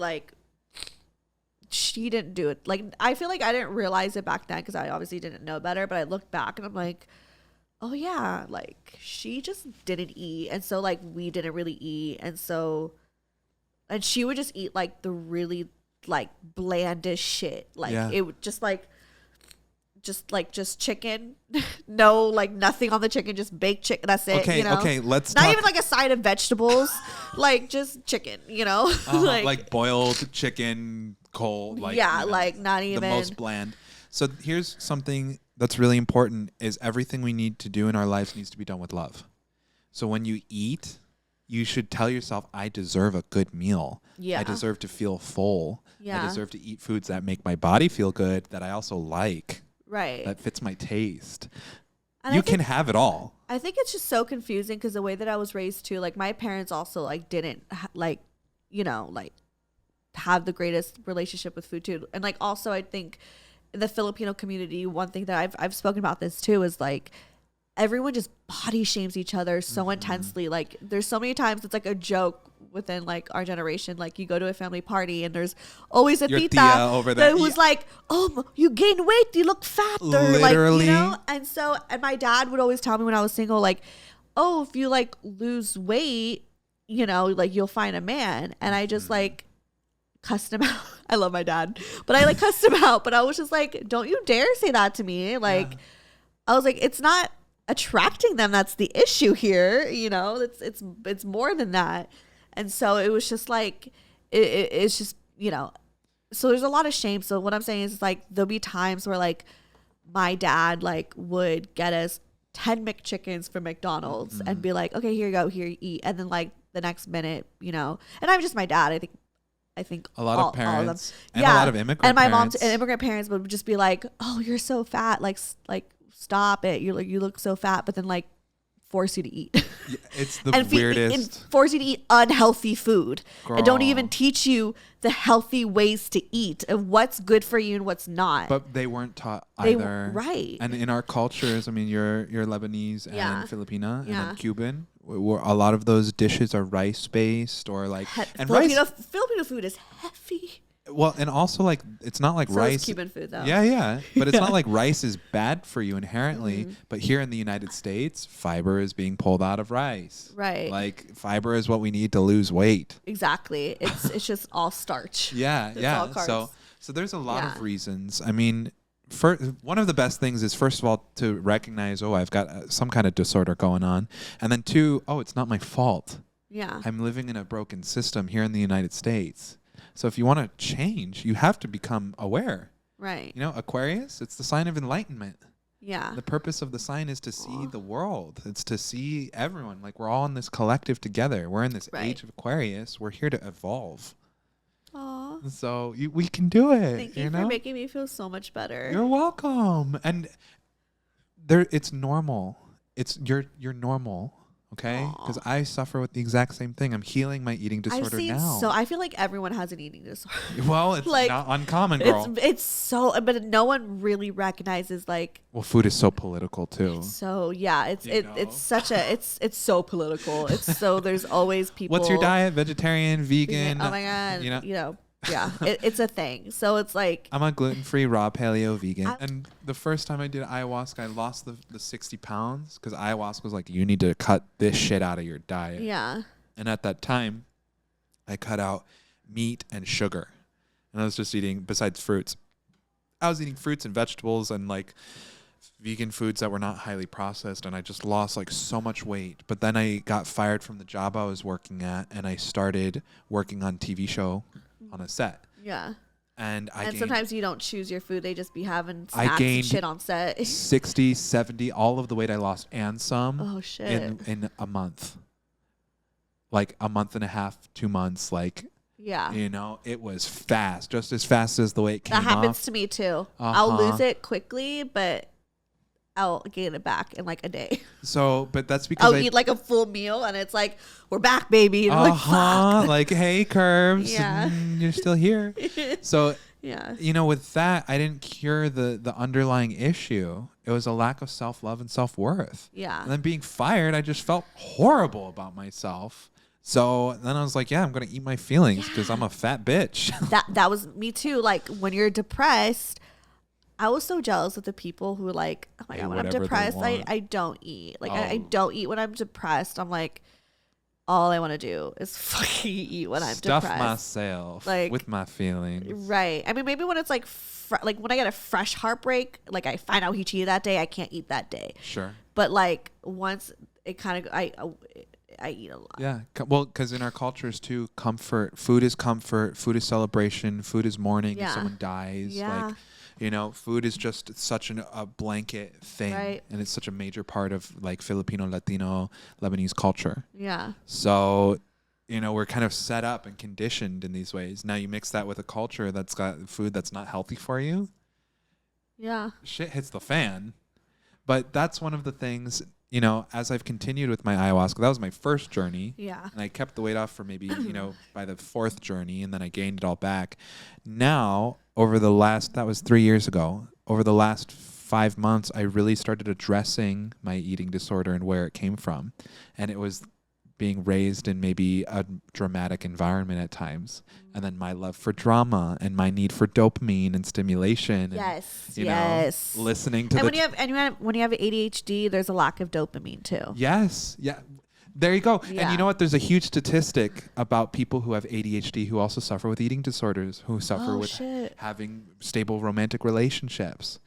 she didn't do it. I feel I didn't realize it back then because I obviously didn't know better, but I looked back and I'm oh yeah, she just didn't eat. And so we didn't really eat. And she would just eat the really blandest shit. It would just just chicken, no, like nothing on the chicken, just baked chicken. That's it. Okay, you know? okay, let's not talk. even like a side of vegetables, like just chicken. You know, like boiled chicken, cold. Like yeah, like not even the most bland. So here's something that's really important: is everything we need to do in our lives needs to be done with love. So when you eat, you should tell yourself, I deserve a good meal. Yeah. I deserve to feel full. Yeah. I deserve to eat foods that make my body feel good, that I also like. Right. That fits my taste. And you can have it all. I think it's just so confusing because the way that I was raised too, like my parents also like didn't like, you know, like have the greatest relationship with food too. And like also I think in the Filipino community, one thing that I've spoken about this too is like everyone just body shames each other so intensely. Like there's so many times it's like a joke within like our generation. Like you go to a family party and there's always a tita over there who's like, oh, you gained weight, you look fat, or literally. like, you know. And my dad would always tell me when I was single, like, oh, if you like lose weight, you know, like you'll find a man. And I just like cussed him out. I love my dad, but I like cussed him out. But I was just like, don't you dare say that to me. Like, I was like, it's not attracting them that's the issue here. You know, it's more than that. And so it was just like, it's just, you know, so there's a lot of shame. So what I'm saying is like, there'll be times where like my dad like would get us 10 McChickens from McDonald's and be like, okay, here you go, here you eat. And then like the next minute, you know, and I'm just my dad. I think a lot of parents and yeah. a lot of immigrant and my parents. mom and immigrant parents would just be like, oh, you're so fat. Like stop it. You're like, you look so fat, but then like force you to eat. It's the weirdest. And force you to eat unhealthy food. Girl. And don't even teach you the healthy ways to eat and what's good for you and what's not. But they weren't taught either. Right. And in our cultures, I mean, you're Lebanese and Filipina and I'm Cuban. A lot of those dishes are rice based or like Filipino food is heavy. Well, and also like it's not like rice. Is Cuban food though. Yeah, but it's not like rice is bad for you inherently. But here in the United States, fiber is being pulled out of rice. Right. Like fiber is what we need to lose weight. Exactly. It's just all starch. Yeah, All carbs. So there's a lot of reasons. I mean, one of the best things is first of all to recognize, oh, I've got some kind of disorder going on, and then two, oh, it's not my fault. Yeah. I'm living in a broken system here in the United States. So if you want to change, you have to become aware. Right. You know, Aquarius, it's the sign of enlightenment. Yeah. The purpose of the sign is to see the world. It's to see everyone. Like we're all in this collective together. We're in this age of Aquarius. We're here to evolve. Aww. So we can do it. Thank you for making me feel so much better. You're welcome. And it's normal. You're normal. Okay, because I suffer with the exact same thing. I'm healing my eating disorder now. So I feel like everyone has an eating disorder. Well, it's like, not uncommon, girl. It's so, but no one really recognizes like. Well, food is so political too. So yeah, it's such a it's so political. It's so there's always people. What's your diet? Vegetarian, vegan? Oh my god, you know. Yeah, it's a thing. So it's like I'm a gluten-free, raw paleo vegan. And the first time I did ayahuasca, I lost the 60 pounds because ayahuasca was like, you need to cut this shit out of your diet. Yeah. And at that time, I cut out meat and sugar. And I was just eating, besides fruits, I was eating fruits and vegetables and like vegan foods that were not highly processed. And I just lost like so much weight. But then I got fired from the job I was working at and I started working on TV show on a set. Yeah. And sometimes you don't choose your food. They just be having snacks and shit on set. 60, 70, all of the weight I lost and some. Oh, shit. In a month. Like a month and a half, 2 months. Like, yeah. You know, it was fast. Just as fast as the weight came off. That happens to me too. I'll lose it quickly, but I'll gain it back in like a day. So, but that's because I'll eat like a full meal and it's like, we're back, baby. And I'm like, fuck. Like, hey, curves. Yeah. You're still here. So, yeah. You know, with that, I didn't cure the underlying issue. It was a lack of self-love and self-worth. Yeah. And then being fired, I just felt horrible about myself. So then I was like, yeah, I'm going to eat my feelings because I'm a fat bitch. That was me too. Like when you're depressed, I was so jealous of the people who were like, oh my God, when I'm depressed, I don't eat. Like I don't eat when I'm depressed. I'm like, all I want to do is fucking eat when I'm Stuff depressed. myself Like, with my feelings. Right. I mean, maybe when it's like like when I get a fresh heartbreak, like I find out he cheated that day, I can't eat that day. Sure. But like once it kind of I eat a lot. Yeah. Well, because in our cultures too, food is celebration, food is mourning if someone dies. Yeah. Like, you know, food is just such a blanket thing. Right. And it's such a major part of like Filipino, Latino, Lebanese culture. Yeah. So, you know, we're kind of set up and conditioned in these ways. Now you mix that with a culture that's got food that's not healthy for you. Yeah. Shit hits the fan. But that's one of the things, you know, as I've continued with my ayahuasca, that was my first journey. Yeah. And I kept the weight off for maybe, you know, by the fourth journey, and then I gained it all back. Now, that was 3 years ago, over the last 5 months, I really started addressing my eating disorder and where it came from. And it was being raised in maybe a dramatic environment at times. And then my love for drama and my need for dopamine and stimulation. Yes. And, you know, listening to when you have ADHD, there's a lack of dopamine too. Yes. Yeah. There you go. Yeah. And you know what? There's a huge statistic about people who have ADHD who also suffer with eating disorders, who suffer with having stable romantic relationships.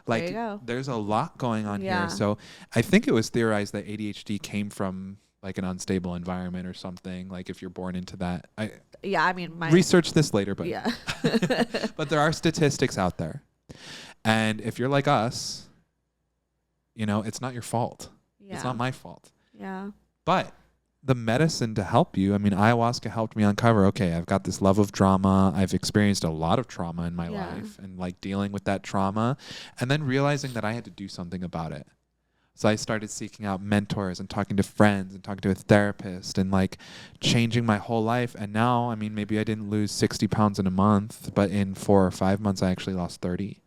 Like, there's a lot going on here. So I think it was theorized that ADHD came from like an unstable environment or something. Like if you're born into that. I mean, research this later, but yeah. But there are statistics out there. And if you're like us, you know, it's not your fault. Yeah. It's not my fault. Yeah. But the medicine to help you, I mean, ayahuasca helped me uncover, okay, I've got this love of drama. I've experienced a lot of trauma in my life and like dealing with that trauma and then realizing that I had to do something about it. So I started seeking out mentors and talking to friends and talking to a therapist and like changing my whole life. And now, I mean, maybe I didn't lose 60 pounds in a month, but in 4 or 5 months, I actually lost 30.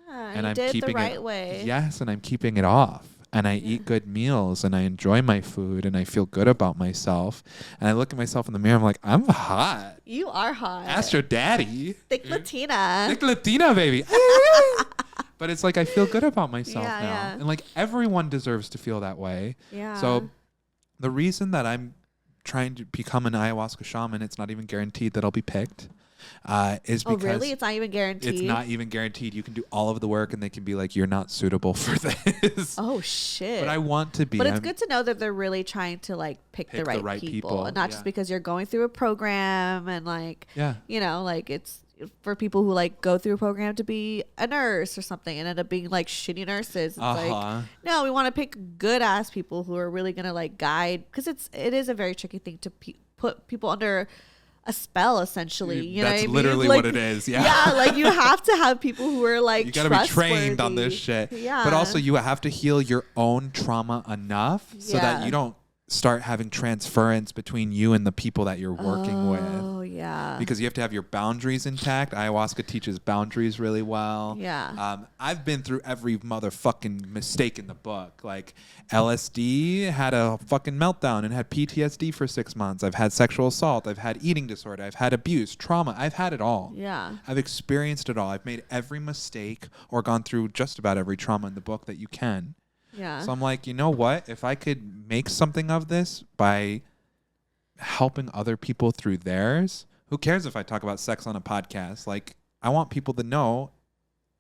Yeah, and you I'm did keeping the right it, way. Yes, and I'm keeping it off. And I eat good meals and I enjoy my food and I feel good about myself. And I look at myself in the mirror, I'm like, I'm hot. You are hot. Astro Daddy. Thick Latina. Thick Latina, baby. But it's like I feel good about myself now. Yeah. And like everyone deserves to feel that way. Yeah. So the reason that I'm trying to become an ayahuasca shaman, it's not even guaranteed that I'll be picked. Is because really? It's not even guaranteed? It's not even guaranteed. You can do all of the work and they can be like, you're not suitable for this. Oh, shit. But I want to be. But it's good to know that they're really trying to like pick the right people. And not just because you're going through a program and like, you know, like it's for people who like go through a program to be a nurse or something and end up being like shitty nurses. It's like, no, we want to pick good ass people who are really going to like guide, because it is a very tricky thing to put people under a spell, essentially. You know what I mean? Literally like, what it is. Yeah. Yeah. Like you have to have people who are like, you got to be trained on this shit. Yeah. But also you have to heal your own trauma enough so that you don't start having transference between you and the people that you're working with. Oh, yeah. Because you have to have your boundaries intact. Ayahuasca teaches boundaries really well. Yeah. I've been through every motherfucking mistake in the book. Like LSD had a fucking meltdown and had PTSD for 6 months. I've had sexual assault. I've had eating disorder. I've had abuse, trauma. I've had it all. Yeah. I've experienced it all. I've made every mistake or gone through just about every trauma in the book that you can. Yeah. So I'm like, you know what? If I could make something of this by helping other people through theirs, who cares if I talk about sex on a podcast? Like, I want people to know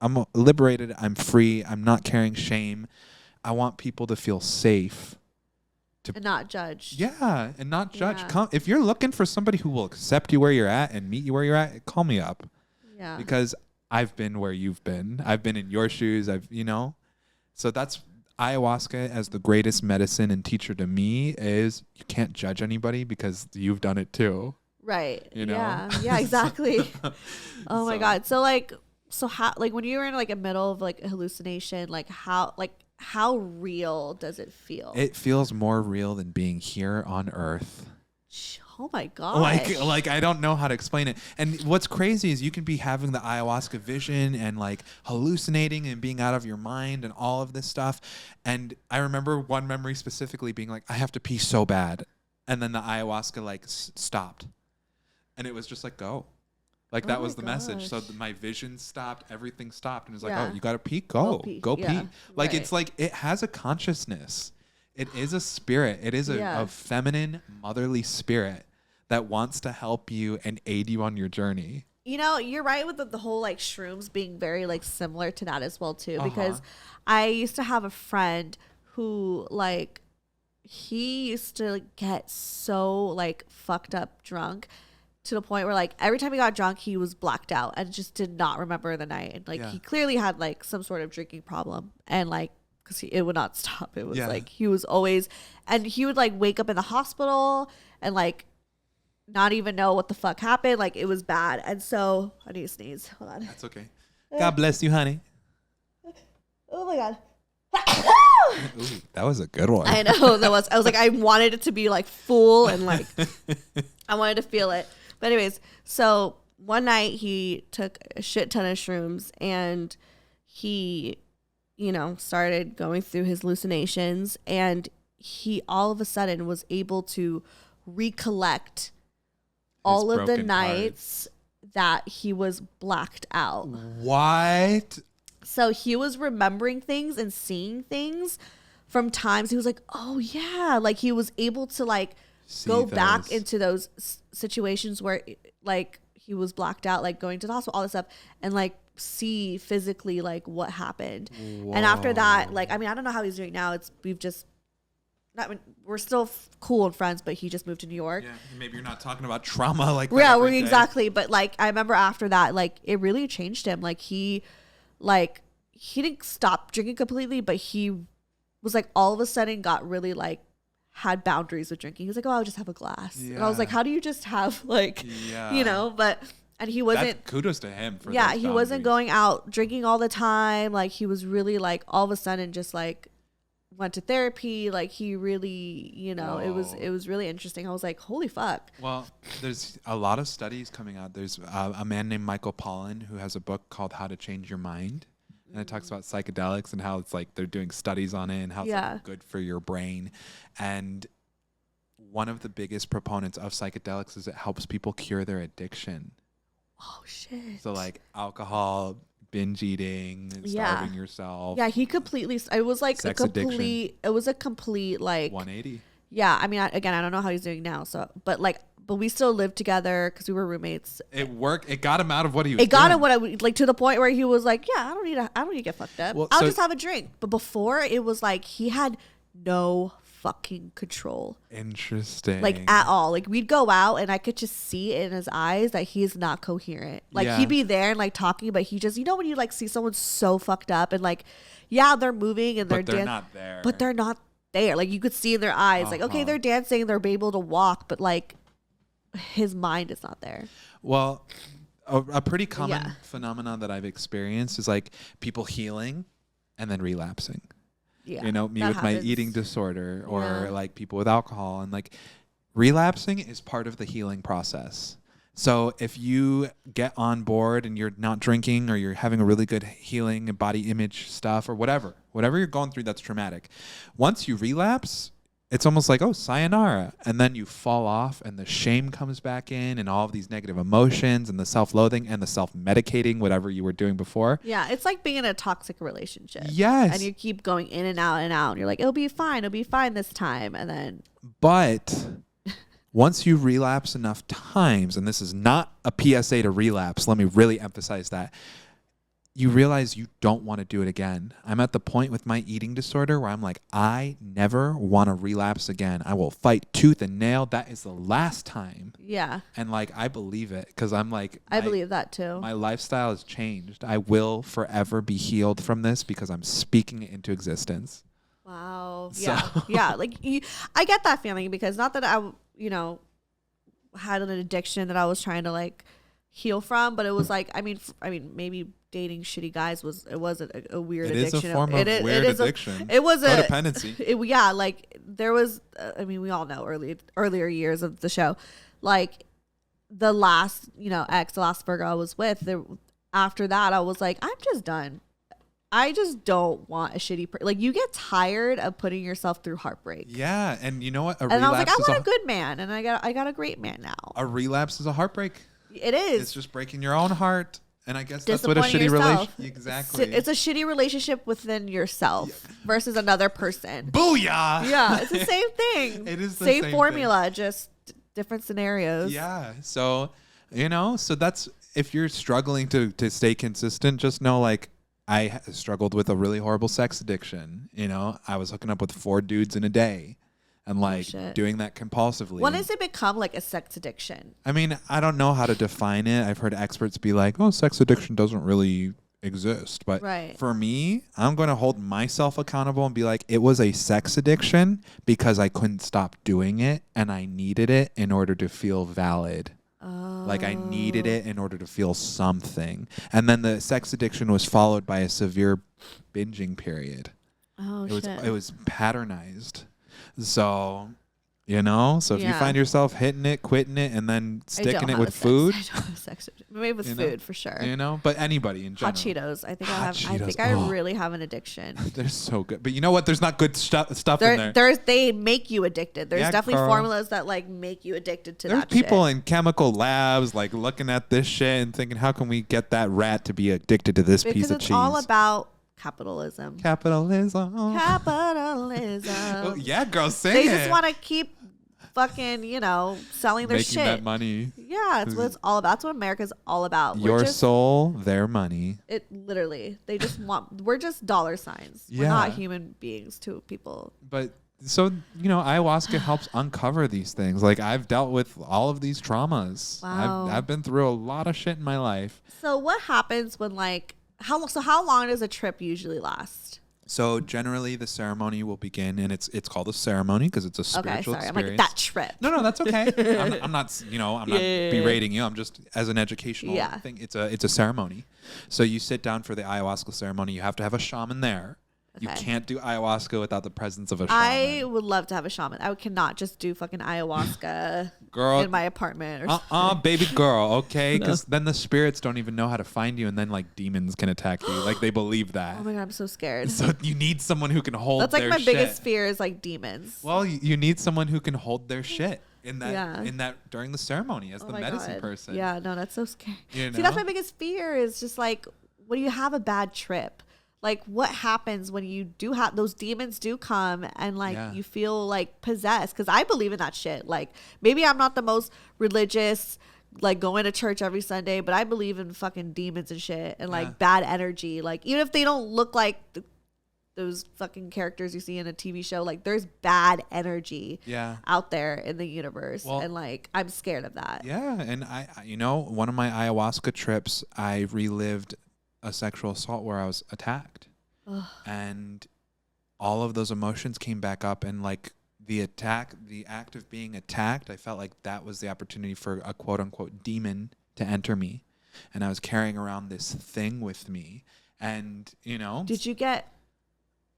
I'm liberated. I'm free. I'm not carrying shame. I want people to feel safe. And not judged. Yeah, and not judge. Come, if you're looking for somebody who will accept you where you're at and meet you where you're at, call me up. Yeah. Because I've been where you've been. I've been in your shoes. So that's ayahuasca as the greatest medicine and teacher to me is you can't judge anybody because you've done it too. Right. You know? Yeah, exactly. Oh my God. So how, like when you're in like a middle of like a hallucination, how real does it feel? It feels more real than being here on Earth. Oh my God. Like I don't know how to explain it. And what's crazy is you can be having the ayahuasca vision and like hallucinating and being out of your mind and all of this stuff. And I remember one memory specifically being like, I have to pee so bad. And then the ayahuasca like stopped. And it was just like, go. Like that was the message. So my vision stopped, everything stopped. And it was like, oh, you got to pee? Go pee. Like, it's like, it has a consciousness. It is a spirit. It is a feminine, motherly spirit that wants to help you and aid you on your journey. You know, you're right with the whole like shrooms being very like similar to that as well too, because I used to have a friend who like he used to get so like fucked up drunk to the point where like every time he got drunk he was blacked out and just did not remember the night, and like he clearly had like some sort of drinking problem, and like because it would not stop. It was like he was always, and he would like wake up in the hospital and like not even know what the fuck happened. Like it was bad. And so I need to sneeze. Hold on. That's okay. God bless you, honey. Oh my God. Ooh, that was a good one. I know that was. I was like, I wanted it to be like full and like I wanted to feel it. But anyways, so one night he took a shit ton of shrooms and he, you know, started going through his hallucinations, and he all of a sudden was able to recollect all of the nights that he was blacked out. What? So he was remembering things and seeing things from times. He was like, oh yeah. Like he was able to like go back into those situations where like he was blacked out, like going to the hospital, all this stuff, and like see physically like what happened. Whoa. And after that, like, I mean, I don't know how he's doing now. We're still cool and friends, but he just moved to New York. Yeah, maybe you're not talking about trauma like that. Yeah, exactly. But like, I remember after that, like, it really changed him. Like, he didn't stop drinking completely, but he was like, all of a sudden got really like, had boundaries with drinking. He was like, oh, I'll just have a glass. Yeah. And I was like, how do you just have like, you know, and he wasn't. Kudos to him for yeah, he wasn't going out drinking all the time. Like, he was really like, all of a sudden just like, went to therapy. Like he really, you know, it was really interesting. I was like, holy fuck. Well, there's a lot of studies coming out. There's a man named Michael Pollan who has a book called How to Change Your Mind, and it talks about psychedelics and how it's like they're doing studies on it and how it's like good for your brain. And one of the biggest proponents of psychedelics is it helps people cure their addiction. Oh shit. So like alcohol, binge eating, starving yourself. Yeah, he completely. It was like sex a complete. addiction. It was a complete like 180. Yeah, I mean, I don't know how he's doing now. So, but we still lived together because we were roommates. It worked. It got him out of what he was. It got him what I like to the point where he was like, yeah, I don't need to get fucked up. Well, I'll just have a drink. But before, it was like he had no fucking control. Interesting. Like at all. Like we'd go out and I could just see in his eyes that he's not coherent. Like he'd be there and like talking, but he just, you know, when you like see someone so fucked up and like, yeah, they're moving and they're not there. But they're not there. Like you could see in their eyes, like, okay, they're dancing, they're able to walk, but like his mind is not there. Well, a pretty common phenomenon that I've experienced is like people healing and then relapsing. Yeah, you know, me with my eating disorder or like people with alcohol, and like relapsing is part of the healing process. So if you get on board and you're not drinking or you're having a really good healing and body image stuff or whatever you're going through that's traumatic, once you relapse, it's almost like, oh, sayonara. And then you fall off and the shame comes back in and all of these negative emotions and the self-loathing and the self-medicating, whatever you were doing before. Yeah, it's like being in a toxic relationship. Yes. And you keep going in and out and out. And you're like, it'll be fine this time. And then. But once you relapse enough times, and this is not a PSA to relapse, let me really emphasize that, you realize you don't want to do it again. I'm at the point with my eating disorder where I'm like, I never want to relapse again. I will fight tooth and nail. That is the last time. Yeah. And like, I believe it because I'm like, I believe that too. My lifestyle has changed. I will forever be healed from this because I'm speaking it into existence. Wow. Yeah. Yeah. Like I get that feeling because not that I, you know, had an addiction that I was trying to like heal from, but it was like, I mean, maybe dating shitty guys was a weird addiction. It is a form of weird addiction. It was a codependency. Yeah, like there was. I mean, we all know earlier years of the show, like the last, you know, the last burger I was with. After that, I was like, I'm just done. I just don't want a shitty like you get tired of putting yourself through heartbreak. Yeah, and you know what? And I was like, I want a good man, and I got a great man now. A relapse is a heartbreak. It is. It's just breaking your own heart And I guess that's what a shitty relationship. Exactly. It's a shitty relationship within yourself versus another person. Booyah! Yeah, it's the same thing. It is the same same formula, thing. just different scenarios. Yeah. So, so that's, if you're struggling to stay consistent, just know, like, I struggled with a really horrible sex addiction. I was hooking up with 4 dudes in a day. And like doing that compulsively. When does it become like a sex addiction? I mean, I don't know how to define it. I've heard experts be like, oh, sex addiction doesn't really exist. But for me, I'm going to hold myself accountable and be like, it was a sex addiction because I couldn't stop doing it and I needed it in order to feel valid. Like I needed it in order to feel something. And then the sex addiction was followed by a severe binging period. It was patternized. So, so if you find yourself hitting it, quitting it, and then sticking it with food. I don't have sex. Maybe with food for sure. But anybody in general. Hot Cheetos. I think I really have an addiction. They're so good. But you know what? There's not good stuff in there. They make you addicted. There's definitely formulas that like make you addicted to that shit. There's people in chemical labs like looking at this shit and thinking, how can we get that rat to be addicted to this piece of cheese? Because it's all about capitalism. Oh, yeah, girl, sing They just want to keep fucking, selling their making shit. that money. Yeah, that's what it's all about. That's what America's all about. Your soul, their money. It literally, they just want, we're just dollar signs. Yeah. We're not human beings to people. But so, ayahuasca helps uncover these things. Like I've dealt with all of these traumas. Wow. I've been through a lot of shit in my life. So what happens when how long does a trip usually last? So generally the ceremony will begin, and it's called a ceremony because it's a spiritual experience. I'm like, that trip. No, that's okay. I'm not berating you. I'm just, as an educational thing, it's a ceremony. So you sit down for the ayahuasca ceremony. You have to have a shaman there. Okay. You can't do ayahuasca without the presence of a shaman. I would love to have a shaman. I cannot just do fucking ayahuasca girl, in my apartment. Baby girl, okay? Because then the spirits don't even know how to find you, and then like demons can attack you. Like they believe that. Oh my God, I'm so scared. So you need someone who can hold their shit. That's like my biggest fear is like demons. Well, you need someone who can hold their shit in that during the ceremony as the medicine person. Yeah, no, that's so scary. See, that's my biggest fear is just like when you have a bad trip. Like what happens when you do have those demons do come and like you feel like possessed? Because I believe in that shit. Like maybe I'm not the most religious, like going to church every Sunday, but I believe in fucking demons and shit and like bad energy. Like even if they don't look like those fucking characters you see in a TV show, like there's bad energy out there in the universe. Well, and like I'm scared of that. Yeah. And I one of my ayahuasca trips, I relived a sexual assault where I was attacked. Ugh. And all of those emotions came back up, and like the act of being attacked, I felt like that was the opportunity for a quote unquote demon to enter me. And I was carrying around this thing with me. And did you get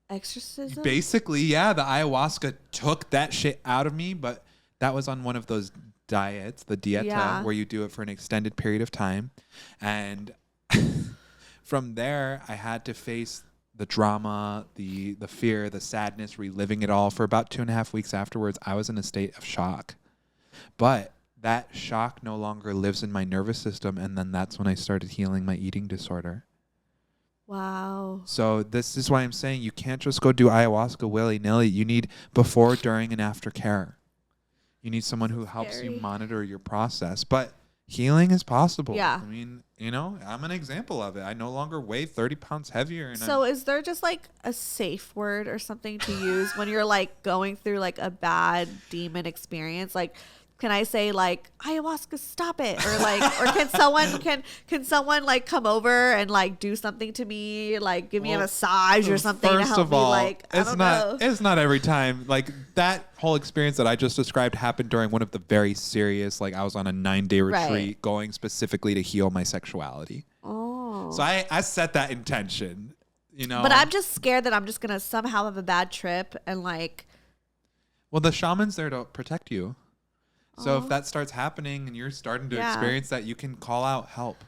exorcism? Basically, yeah, the ayahuasca took that shit out of me, but that was on one of those diets, the dieta, where you do it for an extended period of time. And from there, I had to face the drama, the fear, the sadness, reliving it all for about 2.5 weeks afterwards. I was in a state of shock. But that shock no longer lives in my nervous system, and then that's when I started healing my eating disorder. Wow. So this is why I'm saying you can't just go do ayahuasca willy-nilly. You need before, during, and after care. You need someone who helps you monitor your process. But healing is possible. Yeah. I mean, I'm an example of it. I no longer weigh 30 pounds heavier. And so is there just like a safe word or something to use when you're like going through like a bad demon experience? Like, can I say like ayahuasca, stop it, or like, or can someone like come over and like do something to me, like give me a massage or something to help me? Like, I don't know. It's not every time. Like that whole experience that I just described happened during one of the very serious. Like I was on a 9-day retreat going specifically to heal my sexuality. Oh, so I set that intention. But I'm just scared that I'm just gonna somehow have a bad trip and like. Well, the shaman's there to protect you. So if that starts happening and you're starting to experience that, you can call out help.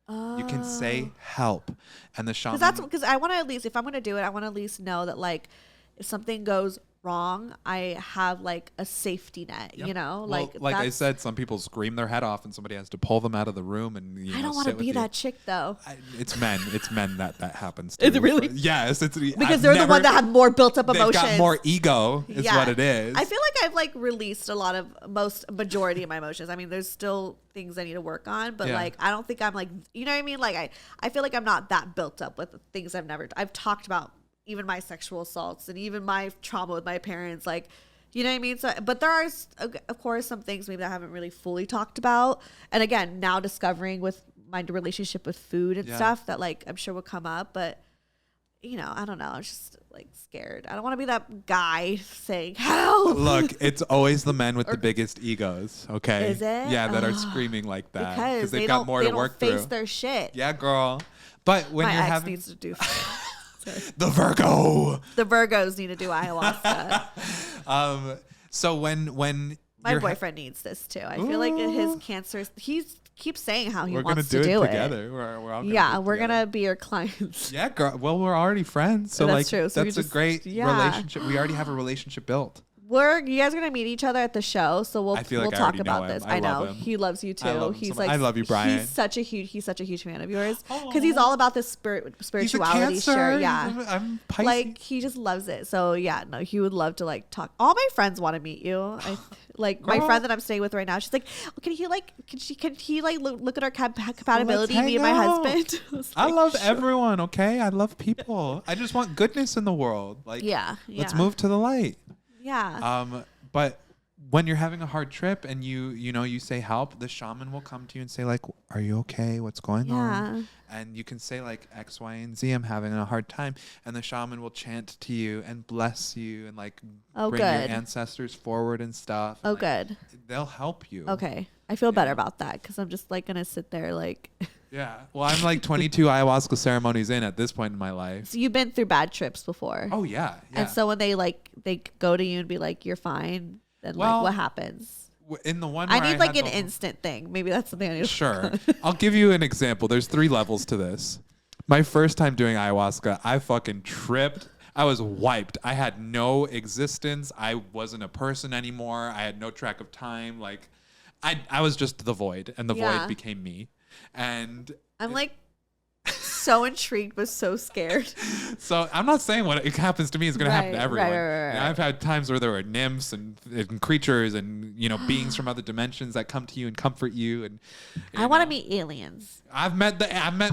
You can say help. And the shaman... Because I want to at least, if I'm going to do it, I want to at least know that like if something goes wrong, I have like a safety net, you know, well, like I said, some people scream their head off and somebody has to pull them out of the room. And I don't want to be that chick though. It's men that happens to. Is it really? Yes, it's because they're the one that have more built up emotions. They've got more ego is what it is. I feel like I've like released a lot of majority of my emotions. I mean, there's still things I need to work on, but like I don't think I'm like, you know what I mean? Like I feel like I'm not that built up with things I've talked about, even my sexual assaults and even my trauma with my parents, like, you know what I mean? So, but there are, of course, some things maybe I haven't really fully talked about. And again, now discovering with my relationship with food and stuff that like, I'm sure will come up, but you know, I don't know. I'm just like scared. I don't want to be that guy saying help. Look, it's always the men with the biggest egos. Okay. Is it? Yeah. That are screaming like that because they've got more to work through. They don't face their shit. Yeah, girl. But when my you're ex having needs to do the Virgo. The Virgos need to do ayahuasca. So when my boyfriend needs this too. I feel like his cancer. He keeps saying how he wants to do do it together. We're all we're gonna be your clients. Yeah, girl. Well, we're already friends, so that's true. So that's a great relationship. We already have a relationship built. You guys are gonna meet each other at the show, so we'll talk about this. I know him. he loves you too. I love you, Brian. He's such a huge fan of yours because he's all about this spirituality. He's a Cancer. Sure, yeah. I'm Pisces. Like he just loves it. So yeah, no, he would love to like talk. All my friends want to meet you. Like my friend that I'm staying with right now, she's like, can he look at our compatibility? Me and my husband. I love everyone. Okay, I love people. I just want goodness in the world. Like let's move to the light. Yeah. But when you're having a hard trip and you say help, the shaman will come to you and say like, "Are you okay? What's going on?" And you can say like X, Y, and Z. I'm having a hard time, and the shaman will chant to you and bless you and like bring your ancestors forward and stuff. Oh, like, good. They'll help you. Okay, I feel better about that because I'm just like gonna sit there like. Yeah. Well, I'm like 22 ayahuasca ceremonies in at this point in my life. So you've been through bad trips before. Oh yeah. And so when they go to you and be like, "You're fine," then like what happens? In the one, I need like an instant thing. Maybe that's something I need. Sure. I'll give you an example. There's 3 levels to this. My first time doing ayahuasca, I fucking tripped. I was wiped. I had no existence. I wasn't a person anymore. I had no track of time. Like, I was just the void, and the void became me. And I'm like so intrigued but so scared. So I'm not saying what it happens to me is going to happen to everyone. Right. I've had times where there were nymphs and creatures and beings from other dimensions that come to you and comfort you. And I want to meet aliens. I've met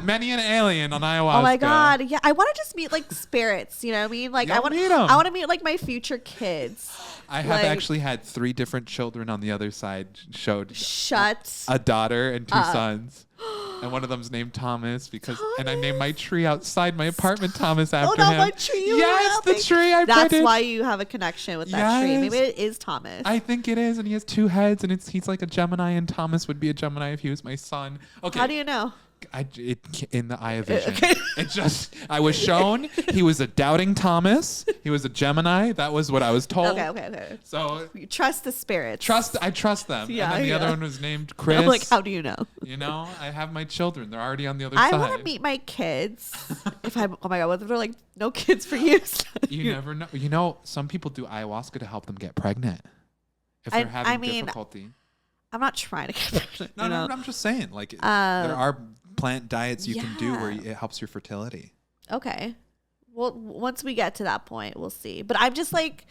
many an alien on ayahuasca. Oh my god, yeah! I want to just meet like spirits. You know what I mean? Like I want to meet like my future kids. I have actually had 3 different children on the other side a daughter and 2 sons. And one of them's named Thomas and I named my tree outside my apartment Thomas after him. My tree. Yes, the tree I planted. That's why you have a connection with that tree. Maybe it is Thomas. I think it is, and he has 2 heads, and he's like a Gemini, and Thomas would be a Gemini if he was my son. Okay. How do you know? In the eye of vision. Okay. I was shown he was a doubting Thomas. He was a Gemini. That was what I was told. Okay. So you trust the spirits. I trust them. Yeah, and then the other one was named Chris. I'm like, how do you know? I have my children. They're already on the other side. I want to meet my kids. Oh my god, what if they're like, no kids for you? You never know. Some people do ayahuasca to help them get pregnant if they're having difficulty. I'm not trying to get pregnant. No, I'm just saying. Like there are plant diets you can do where it helps your fertility. Okay. Well, once we get to that point, we'll see. But I'm just like,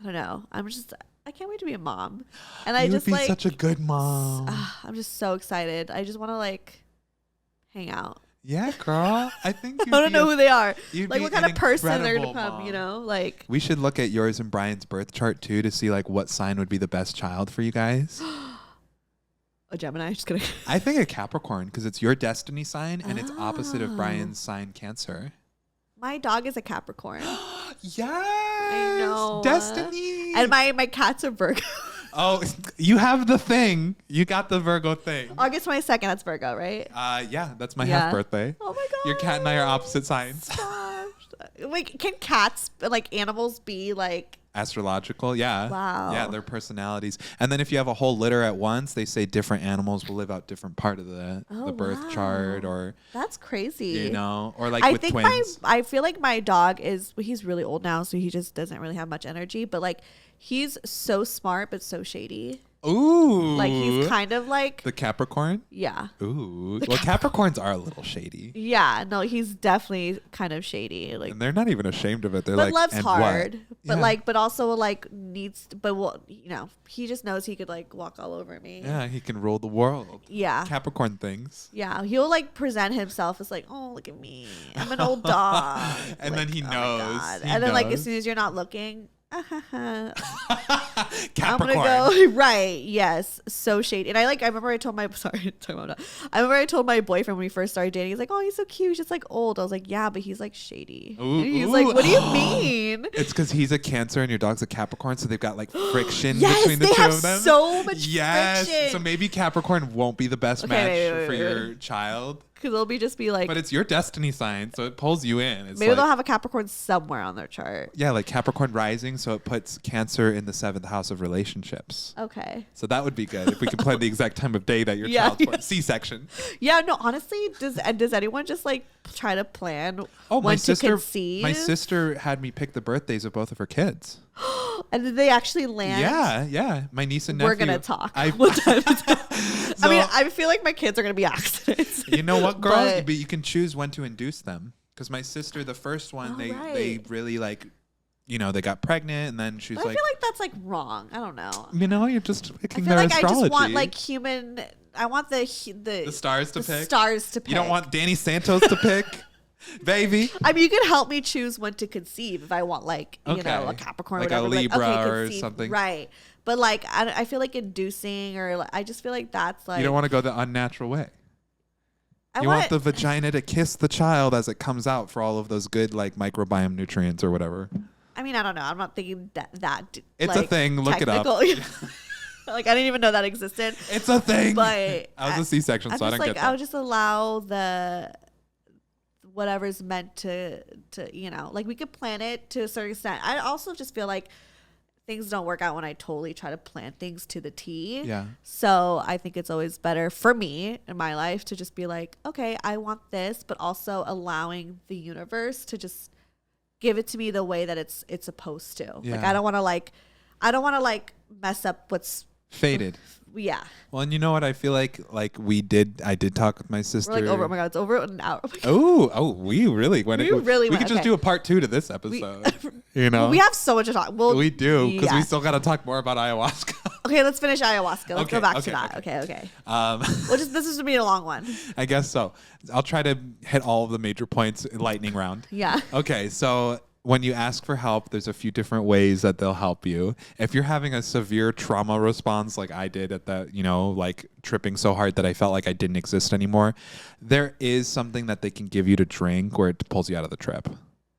I don't know. I can't wait to be a mom. And I just would be such a good mom. I'm just so excited. I just want to like hang out. Yeah, girl. I think I don't know who they are. Like what kind of person they're gonna become, like we should look at yours and Brian's birth chart too to see like what sign would be the best child for you guys. A Gemini, just kidding. I think a Capricorn because it's your destiny sign and it's opposite of Brian's sign, Cancer. My dog is a Capricorn. Yes, I know. Destiny. And my cat's a Virgo. Oh, you have the thing. You got the Virgo thing. August 22nd, that's Virgo, right? Yeah, that's my half birthday. Oh my god. Your cat and I are opposite signs. Gosh. Like, can cats, like animals, be like astrological? Yeah. Wow. Yeah, their personalities. And then if you have a whole litter at once, they say different animals will live out different part of the birth chart, or that's crazy. You know, or like with twins. I feel like my dog he's really old now, so he just doesn't really have much energy, but like he's so smart but so shady. Ooh. Like he's kind of like the Capricorn? Yeah. Ooh. Well, Capricorns are a little shady. Yeah, no, he's definitely kind of shady. Like, and they're not even ashamed of it. They're but like, loves and hard. What? But yeah. like, but also like needs, but well, you know, he just knows he could like walk all over me. Yeah, he can rule the world. Yeah. Capricorn things. Yeah, he'll like present himself as like, oh, look at me, I'm an old dog. And like, then he oh knows. And then like as soon as you're not looking. Capricorn. I'm gonna go right. Yes, so shady. And I remember I told my my boyfriend when we first started dating. He's like, "Oh, he's so cute. He's just like old." I was like, "Yeah, but he's like shady." Ooh, he's like, "What do you mean?" It's because he's a Cancer and your dog's a Capricorn, so they've got like friction yes, between the two of them. They have so much friction. So maybe Capricorn won't be the best match for your child. Because they'll just be like, but it's your destiny sign, so it pulls you in. It's maybe they'll have a Capricorn somewhere on their chart. Yeah, like Capricorn rising, so it puts Cancer in the 7th house of relationships. Okay. So that would be good if we could plan the exact time of day that your child's born. C-section. Yeah, no, honestly, does anyone just like try to plan when to conceive? My sister had me pick the birthdays of both of her kids. And did they actually land? Yeah. My niece and nephew. We're gonna talk. I mean, I feel like my kids are gonna be accidents. You know what, girl? But you can choose when to induce them. Because my sister, the first one, they really like, you know, they got pregnant, and then she's like, I feel like that's like wrong. I don't know. You know, you're just picking their astrology. I just want like human. I want the stars to pick. Stars to pick. You don't want Danny Santos to pick. Baby. I mean, you can help me choose when to conceive if I want, like, you know, a Capricorn, like or whatever. A Libra like, okay, or something. Right. But, like, I feel like inducing, or like, I just feel like that's like. You don't want to go the unnatural way. You want the vagina to kiss the child as it comes out for all of those good, like, microbiome nutrients or whatever. I mean, I don't know. I'm not thinking that it's like, a thing. Look technical. it up. Like, I didn't even know that existed. It's a thing. But I was a C-section, so I don't get that. I would just allow the whatever's meant to you know, like, we could plan it to a certain extent. I also just feel like things don't work out when I totally try to plan things to the T. Yeah. So I think it's always better for me in my life to just be like, okay, I want this, but also allowing the universe to just give it to me the way that it's supposed to. Yeah. Like, I don't want to like mess up what's faded. Yeah. Well, and you know what? I feel like I did talk with my sister. We're like over. Oh my God, it's over an hour. We really went. We could just do a part 2 to this episode. You know, we have so much to talk. Well, we do, because we still got to talk more about ayahuasca. Okay, let's finish ayahuasca. Let's go back to that. Okay. This is gonna be a long one. I guess so. I'll try to hit all of the major points in lightning round. Yeah. Okay, so when you ask for help, there's a few different ways that they'll help you. If you're having a severe trauma response, like I did at that, you know, like tripping so hard that I felt like I didn't exist anymore, there is something that they can give you to drink where it pulls you out of the trip.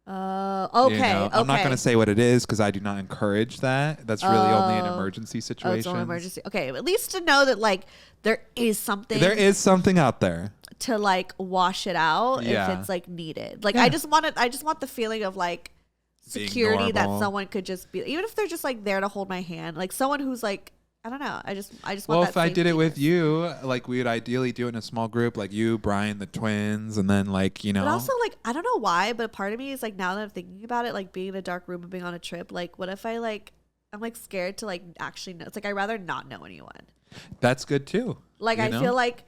Okay. You know? I'm not going to say what it is because I do not encourage that. That's really only an emergency situation. It's only emergency. Okay, at least to know that, like, there is something. There is something out there to like wash it out if it's like needed. Like, I just want the feeling of like security that someone could just be, even if they're just like there to hold my hand, like someone who's like, I don't know. I just want well, that if I did it with you, like we would ideally do it in a small group, like you, Brian, the twins, and then like, you know. But also, like, I don't know why, but part of me is like, now that I'm thinking about it, like being in a dark room and being on a trip, like what if I'm like scared to like actually know. It's like I'd rather not know anyone. That's good too. Like, I feel like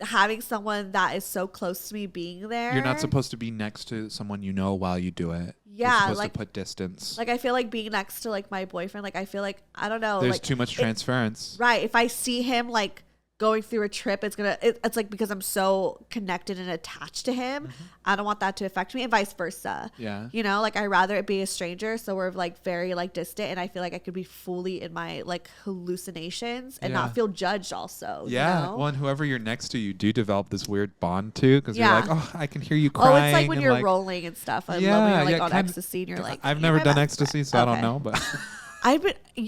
having someone that is so close to me being there. You're not supposed to be next to someone you know while you do it. Yeah, you're supposed like, to put distance. Like, I feel like being next to like my boyfriend, like I feel like, I don't know, there's like, too much transference. Right. If I see him like going through a trip, it's like, because I'm so connected and attached to him, I don't want that to affect me, and vice versa. Yeah. You know, like I'd rather it be a stranger, so we're like very like distant, and I feel like I could be fully in my like hallucinations and not feel judged also. Yeah. You know? Well, and whoever you're next to, you do develop this weird bond too, because you're like, oh, I can hear you crying. Oh, it's like when you're rolling and stuff. I love when you're like on ecstasy and you're like, I've never done ecstasy, so I don't know, but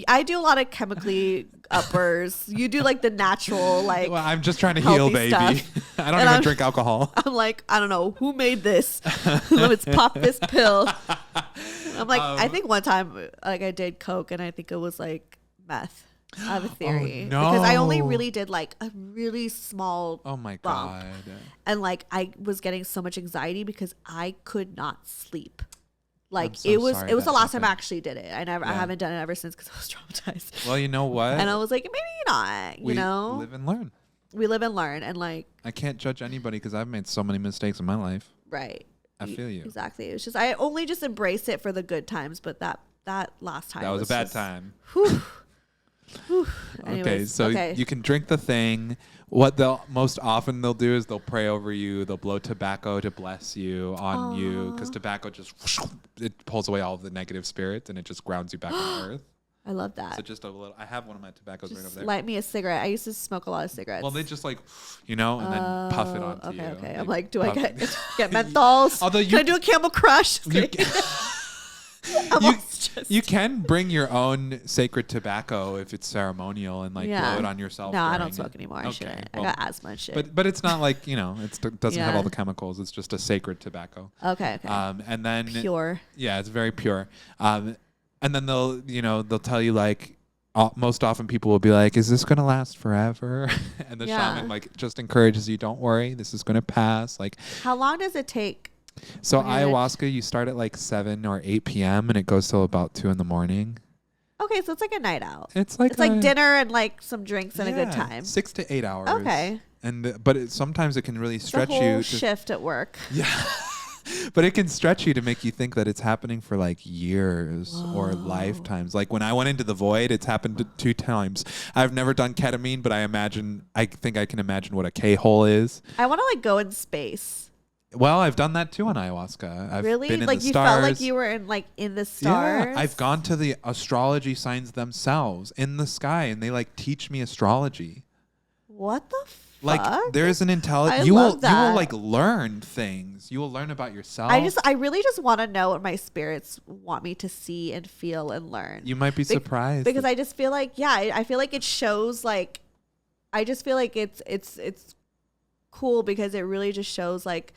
I do a lot of chemically uppers. You do like the natural, like. Well, I'm just trying to heal, baby. I don't even drink alcohol. I'm like, I don't know who made this. Let's pop this pill. I'm like, I think one time, like I did coke, and I think it was like meth. I have a theory. Oh, no. Because I only really did like a really small. Oh my bump. God. And like I was getting so much anxiety because I could not sleep. Like so it was sorry the last happened. time I actually did it. I haven't done it ever since because I was traumatized. Well, you know what? And I was like, maybe not. You know, live and learn. We live and learn, and like I can't judge anybody because I've made so many mistakes in my life. right. I feel you. Exactly. It's just I only just embrace it for the good times, but that last time That was a bad just, time. Whew. Okay, Anyways, so you can drink the thing. What they'll most often they'll do is they'll pray over you. They'll blow tobacco to bless you on you because tobacco just it pulls away all of the negative spirits and it just grounds you back on earth. I love that. So just a little. I have one of my tobaccos right over there. Light me a cigarette. I used to smoke a lot of cigarettes. Well, they just like, and then puff it onto you. Okay. They I'm like, do I puff- get menthols? Although can I do a Camel Crush? You can bring your own sacred tobacco if it's ceremonial and blow it on yourself. No, I don't smoke anymore. I shouldn't. I got asthma and shit. But it's not like it doesn't have all the chemicals. It's just a sacred tobacco. Okay. And then pure. Yeah, it's very pure. And then they'll tell you like. Most often people will be like, is this going to last forever? And the shaman like just encourages you, don't worry, this is going to pass. Like, how long does it take? So ayahuasca, you start at like 7 or 8 p.m. and it goes till about 2 a.m. Okay, so it's like a night out. It's like dinner and like some drinks and a good time. 6 to 8 hours. Okay. But sometimes it can really stretch the whole you. Shift at work. Yeah. But it can stretch you to make you think that it's happening for like years or lifetimes. Like when I went into the void, it's happened 2 times. I've never done ketamine, but I think I can imagine what a K-hole is. I want to like go in space. Well, I've done that too on ayahuasca. I've really? been in like the you stars. felt like you were in the stars? Yeah, I've gone to the astrology signs themselves in the sky and they like teach me astrology. What the fuck? Like there's an intelligence. You will like learn things. You will learn about yourself. I really just want to know what my spirits want me to see and feel and learn. You might be surprised because I just feel like I feel like it shows like I just feel like it's cool because it really just shows like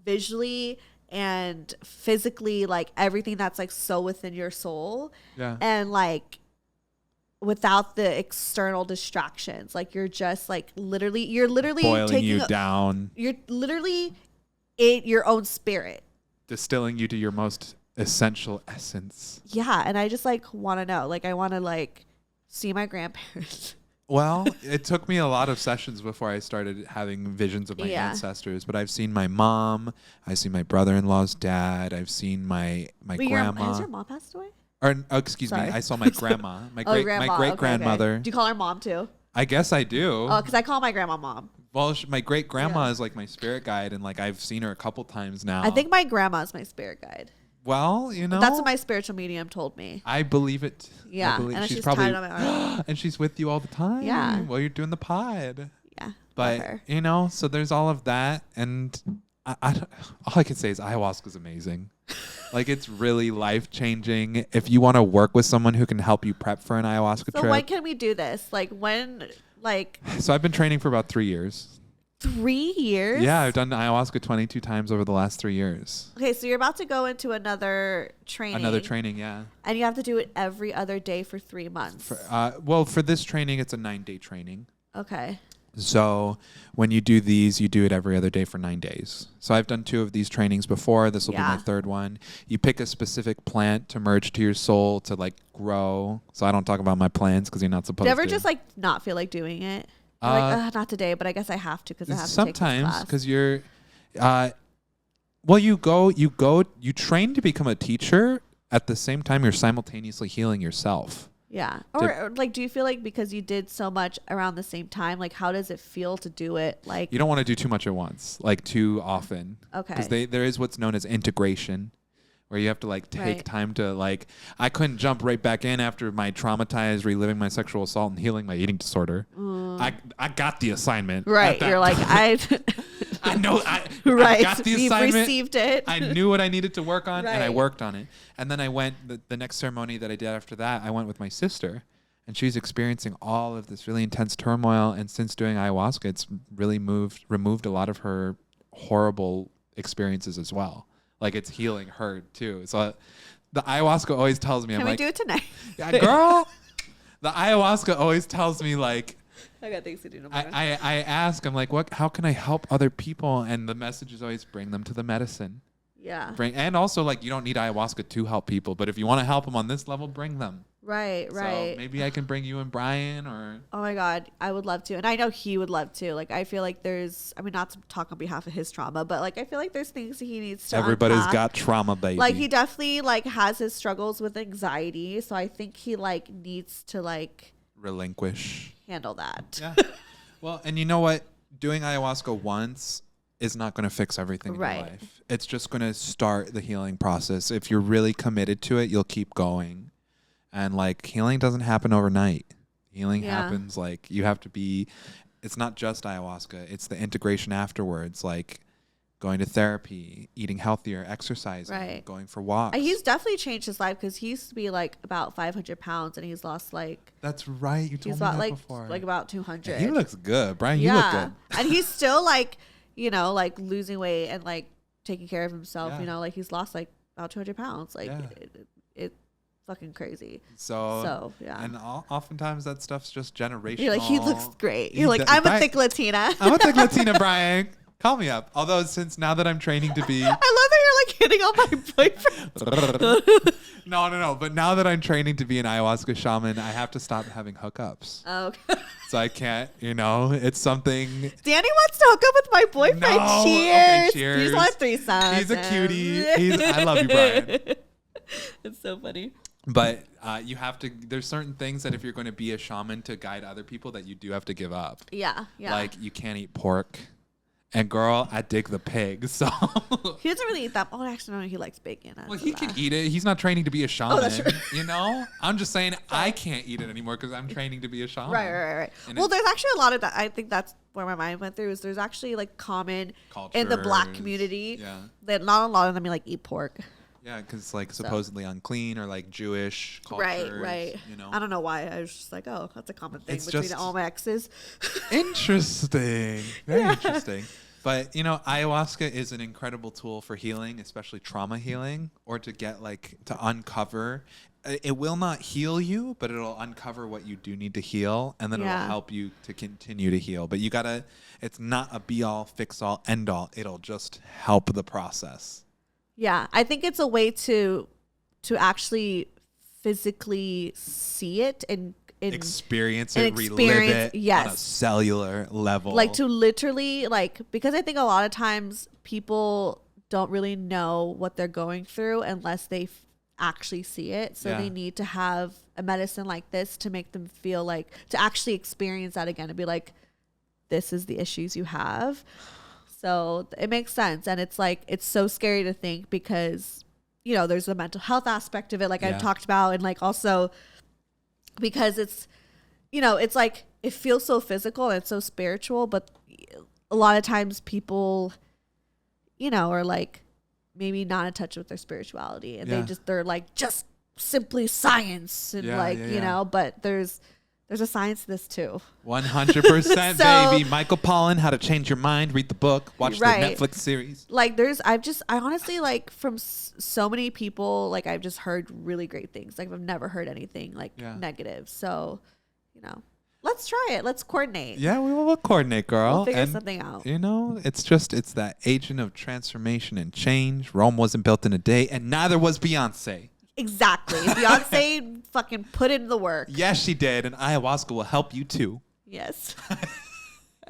visually and physically like everything that's like so within your soul. Yeah. And like without the external distractions, like you're just like you're literally boiling taking you down. You're literally in your own spirit, distilling you to your most essential essence. Yeah, and I just like want to know, like I want to like see my grandparents. Well, it took me a lot of sessions before I started having visions of my ancestors, but I've seen my mom, I've seen my brother-in-law's dad, I've seen my grandma. Has your mom passed away? Or excuse me, I saw my grandma, my great grandmother. Okay. Do you call her mom too? I guess I do. Oh, because I call my grandma mom. Well, my great grandma is like my spirit guide, and like I've seen her a couple times now. I think my grandma is my spirit guide. Well, that's what my spiritual medium told me. I believe it. Yeah, and she's probably tied on my arm. And she's with you all the time. Yeah, while you're doing the pod. Yeah, but so there's all of that, and all I can say is ayahuasca is amazing. Like it's really life changing. If you want to work with someone who can help you prep for an ayahuasca trip. So when can we do this? Like when? Like. So I've been training for about 3 years. 3 years? Yeah, I've done ayahuasca 22 times over the last 3 years. Okay, so you're about to go into another training. Another training, yeah. And you have to do it every other day for 3 months. For this training, it's a 9-day training. Okay. So when you do these, you do it every other day for 9 days. So I've done 2 of these trainings before. This will be my 3rd one. You pick a specific plant to merge to your soul to like grow. So I don't talk about my plants because you're not supposed to. Do you ever just like not feel like doing it? Like, not today, but I guess I have to because I have to take this class. Sometimes because you're, you train to become a teacher. At the same time, you're simultaneously healing yourself. Yeah. Or like, do you feel like because you did so much around the same time, like how does it feel to do it? Like you don't want to do too much at once, like too often. Okay. Because there is what's known as integration, where you have to like take time to like. I couldn't jump right back in after my traumatized, reliving my sexual assault and healing my eating disorder. I got the assignment. Right. You're like I know. I Right. got the We've assignment. received it. I knew what I needed to work on, and I Right. worked on it. And then I went, the next ceremony that I did after that, I went with my sister, and she was experiencing all of this really intense turmoil. And since doing ayahuasca, it's really removed a lot of her horrible experiences as well. Like, it's healing her too. So the ayahuasca always tells me, Can I'm we like, do it tonight? yeah, girl. The ayahuasca always tells me, like, I got things to do tomorrow. I ask, I'm like, how can I help other people? And the message is always bring them to the medicine. Yeah. And also, like, you don't need ayahuasca to help people, but if you want to help them on this level, bring them. Right. So maybe I can bring you and Brian, or. Oh my God, I would love to. And I know he would love to. Like, I feel like not to talk on behalf of his trauma, but like, I feel like there's things he needs to Everybody's unpack. got trauma, baby. Like, he definitely like has his struggles with anxiety. So I think he like needs to like relinquish. handle that. Yeah. Well, and you know what? Doing ayahuasca once is not going to fix everything in your life. It's just going to start the healing process. If you're really committed to it, you'll keep going. And like, healing doesn't happen overnight. Healing happens, like, you have to be, it's not just ayahuasca, it's the integration afterwards, like going to therapy, eating healthier, exercising, going for walks. He's definitely changed his life, because he used to be like about 500 pounds and he's lost like. That's right. You told me that before. Like about 200. Yeah, he looks good. Brian, you look good. And he's still like, like losing weight and like taking care of himself, like he's lost like about 200 pounds. Like it's fucking crazy. So yeah. And oftentimes that stuff's just generational. You're like, he looks great. You're like, I'm a thick Latina. I'm a thick Latina, Brian. Call me up. Although, since now that I'm training to be. I love that you're like hitting on my boyfriend. No. But now that I'm training to be an ayahuasca shaman, I have to stop having hookups. Okay. So I can't, it's something. Danny wants to hook up with my boyfriend. No. Cheers. Okay, cheers. You just want threesome. He's a cutie. I love you, Brian. It's so funny. But you have to, there's certain things that if you're going to be a shaman to guide other people that you do have to give up. Yeah. Like, you can't eat pork. And girl, I dig the pig, so. He doesn't really eat that. Oh, actually, no, he likes bacon. Well, he can eat it. He's not training to be a shaman. Oh, that's true. I'm just saying I can't eat it anymore because I'm training to be a shaman. Right. Well, there's actually a lot of that. I think that's where my mind went through. Is there's actually like common in the Black community that not a lot of them like eat pork. Yeah, because like supposedly unclean, or like Jewish cultures. Right. I don't know why. I was just like, oh, that's a common thing between all my exes. Interesting. Very interesting. But, ayahuasca is an incredible tool for healing, especially trauma healing, or to get to uncover. It will not heal you, but it'll uncover what you do need to heal, and then it'll help you to continue to heal. But it's not a be all, fix all, end all. It'll just help the process. Yeah, I think it's a way to actually physically see it and experience it, relive it on a cellular level. Like, to literally, because I think a lot of times people don't really know what they're going through unless they actually see it. So they need to have a medicine like this to make them feel like, to actually experience that again and be like, this is the issues you have. So it makes sense. And it's like, it's so scary to think because, there's the mental health aspect of it, like I've talked about, and also because it's, it's like, it feels so physical and it's so spiritual, but a lot of times people, are like maybe not in touch with their spirituality, and they're like just simply science and but there's a science to this too. 100%, baby. Michael Pollan, How to Change Your Mind. Read the book. Watch the Netflix series. I honestly, from so many people, I've just heard really great things. I've never heard anything negative. So, let's try it. Let's coordinate. Yeah, we will coordinate, girl. We'll figure something out. It's that agent of transformation and change. Rome wasn't built in a day, and neither was Beyonce. Exactly. Beyonce fucking put in the work. Yes, she did. And ayahuasca will help you too. Yes.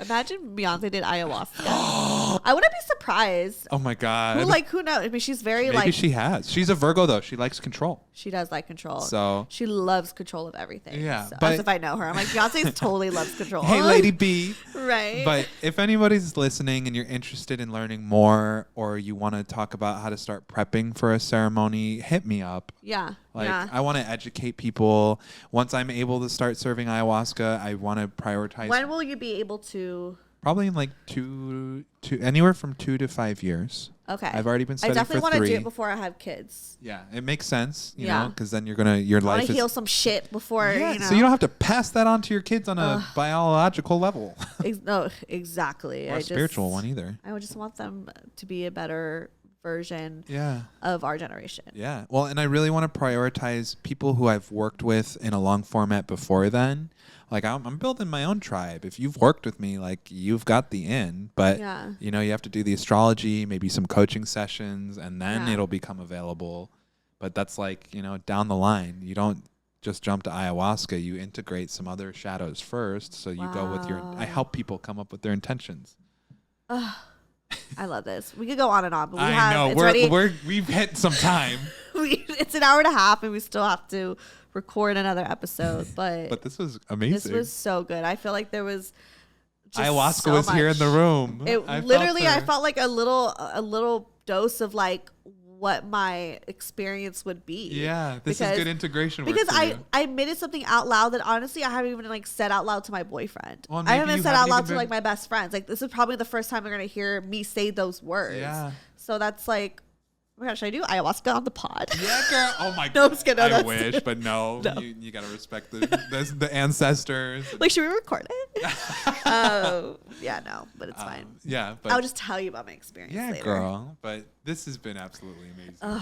Imagine Beyonce did ayahuasca. I wouldn't be surprised. Oh my God. Who knows? I mean, she's very Maybe she has. She's a Virgo though. She likes control. She does like control. So she loves control of everything. Yeah. So, as if I know her. I'm like, Beyonce totally loves control. Hey, Lady B. Right. But if anybody's listening and you're interested in learning more, or you want to talk about how to start prepping for a ceremony, hit me up. Yeah. I want to educate people. Once I'm able to start serving ayahuasca, I want to prioritize. When will you be able to Probably in like anywhere from 2 to 5 years. Okay. I've already been I studying definitely want to do it before I have kids. Yeah, it makes sense, you Yeah. know, because then your I life is heal some shit before, yeah, you know. so you don't have to pass that on to your kids on a biological level. No, exactly. Or a spiritual one either. I would just want them to be a better version yeah. of our generation. Yeah. Well, and I really want to prioritize people who I've worked with in a long format before then. Like I'm building my own tribe. If you've worked with me, like you've got the in, but you know, you have to do the astrology, maybe some coaching sessions, and then it'll become available. But that's like, you know, down the line. You don't just jump to ayahuasca. You integrate some other shadows first. So you go with I help people come up with their intentions. I love this. We could go on and on, but we've hit some time. It's an hour and a half, and we still have to record another episode. But this was amazing. This was so good. I feel like there was just ayahuasca was here in the room. I felt like a little dose of like what my experience would be. Yeah, this is good integration work because for you. I admitted something out loud that honestly I haven't even like said out loud to my boyfriend. Well, I haven't said out loud to like my best friends. Like this is probably the first time they're gonna hear me say those words. Yeah. So that's like, oh my gosh, should I do ayahuasca on the pod? Yeah, girl. Oh my No, god. I'm just kidding. I wish, but no. You gotta respect the ancestors. Like, should we record it? Yeah, no, but it's fine. Yeah, but I'll just tell you about my experience later. Girl. But this has been absolutely amazing.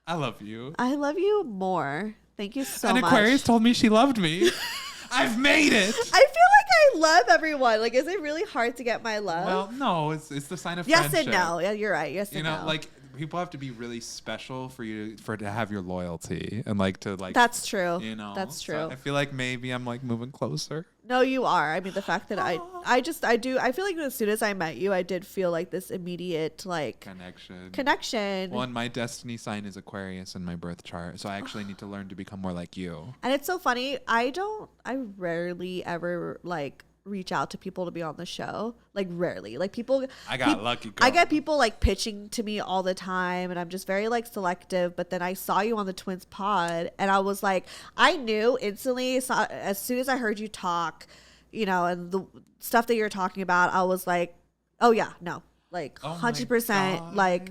I love you. I love you more. Thank you so much. And Aquarius told me she loved me. I've made it. I feel like I love everyone. Like, is it really hard to get my love? Well, no, it's the sign of yes friendship. And no. Yeah, you're right. Yes and no. You know, like people have to be really special for to have your loyalty and like to like. That's true. You know, that's true. So I feel like maybe I'm like moving closer. No, you are. I mean, the fact that I feel like as soon as I met you, I did feel like this immediate like connection. Well, and my destiny sign is Aquarius in my birth chart, so I actually need to learn to become more like you. And it's so funny. I rarely ever like reach out to people to be on the show. Like rarely. Like people lucky, girl. I get people like pitching to me all the time, and I'm just very like selective. But then I saw you on the Twins pod, and I was like, I knew instantly as soon as I heard you talk, you know, and the stuff that you're talking about, I was like, oh yeah, no, like 100%, like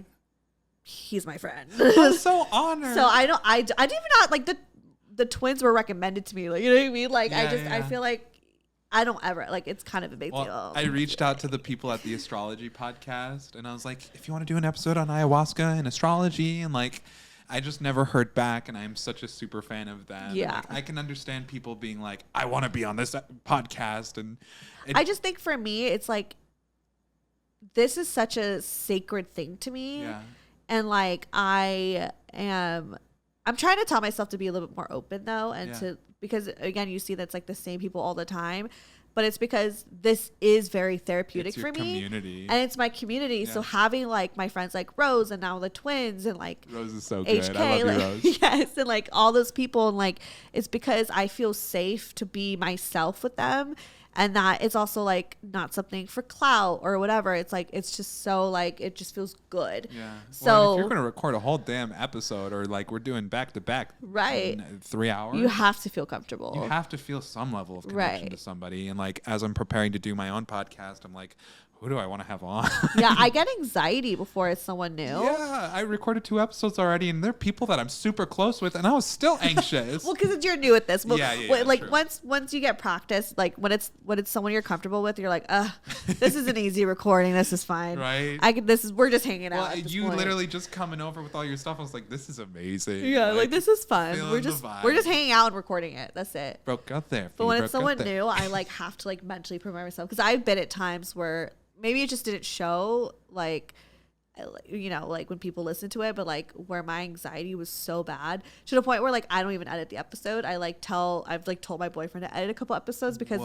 he's my friend. I'm so honored. So I didn't even know like the Twins were recommended to me, like, you know what I mean? Like I feel like I don't ever like, it's kind of a big deal. I reached out to the people at the Astrology podcast, and I was like, if you want to do an episode on ayahuasca and astrology, and like, I just never heard back, and I'm such a super fan of them. Yeah. Like, I can understand people being like, I want to be on this podcast. And I just think for me, it's like, this is such a sacred thing to me. Yeah. And like, I'm trying to tell myself to be a little bit more open though. And because again, you see that's like the same people all the time, but it's because this is very therapeutic for me. Community. And it's my community. Yeah. So having like my friends like Rose and now the Twins and like Rose is so good. HK, I love like, you, Rose. Yes. And like all those people, and like, it's because I feel safe to be myself with them. And that it's also like not something for clout or whatever. It's like, it's just so like, it just feels good. Yeah. So well, if you're going to record a whole damn episode, or like we're doing back to back, right, 3 hours, you have to feel comfortable. You have to feel some level of connection to somebody. And like, as I'm preparing to do my own podcast, I'm like, who do I want to have on? Yeah, I get anxiety before it's someone new. Yeah, I recorded 2 episodes already, and they're people that I'm super close with, and I was still anxious. Well, because you're new at this. Well, like true. once you get practice, like when it's someone you're comfortable with, you're like, this is an easy recording. This is fine. Right. We're just hanging out. Well, you literally just coming over with all your stuff. I was like, this is amazing. Yeah, like this is fun. We're just hanging out and recording it. That's it. Broke out there. But when it's someone new, I like have to like mentally prepare myself, because I've been at times where maybe it just didn't show, like, you know, like when people listen to it, but like where my anxiety was so bad to the point where like I don't even edit the episode. I've told my boyfriend to edit a couple episodes, because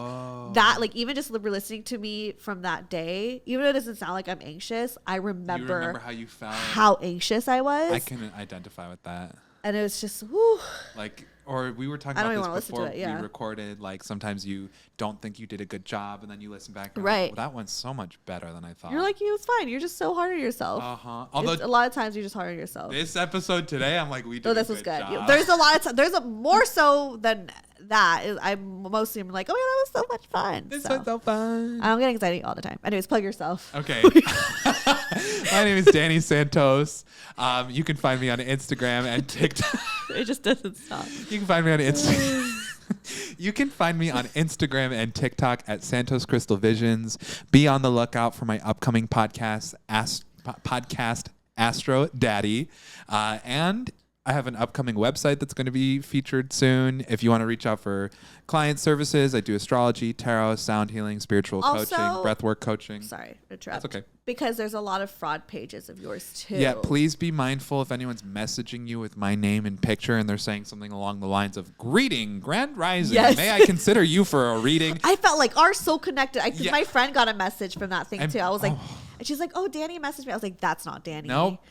that, like, even just listening to me from that day, even though it doesn't sound like I'm anxious, I remember how you felt, how anxious I was. I can identify with that. And it was just, whew. Like, or we were talking about this before we recorded, like sometimes you don't think you did a good job, and then you listen back and right. Well, that went so much better than I thought. You're like, it was fine. You're just so hard on yourself. Although a lot of times you're just hard on yourself. This episode today, I'm like, we did this a was good good. job. There's a lot of there's a more so than I'm mostly like, oh yeah, that was so much fun. This was so fun. I don't get anxiety all the time. Anyways, plug yourself. Okay. My name is Danny Santos. You can find me on Instagram and TikTok. It just doesn't stop. You can find me on Instagram. You can find me on Instagram and TikTok at Santos Crystal Visions. Be on the lookout for my upcoming podcast, Astro Daddy. And I have an upcoming website that's going to be featured soon. If you want to reach out for client services, I do astrology, tarot, sound healing, spiritual coaching, breathwork coaching. Sorry, interrupt. That's okay. Because there's a lot of fraud pages of yours too. Yeah, please be mindful if anyone's messaging you with my name and picture and they're saying something along the lines of "Greeting, Grand Rising. Yes. May I consider you for a reading?" I felt like our so connected. My friend got a message from that thing too. I was like, and she's like, "Oh, Danny messaged me." I was like, "That's not Danny." Nope.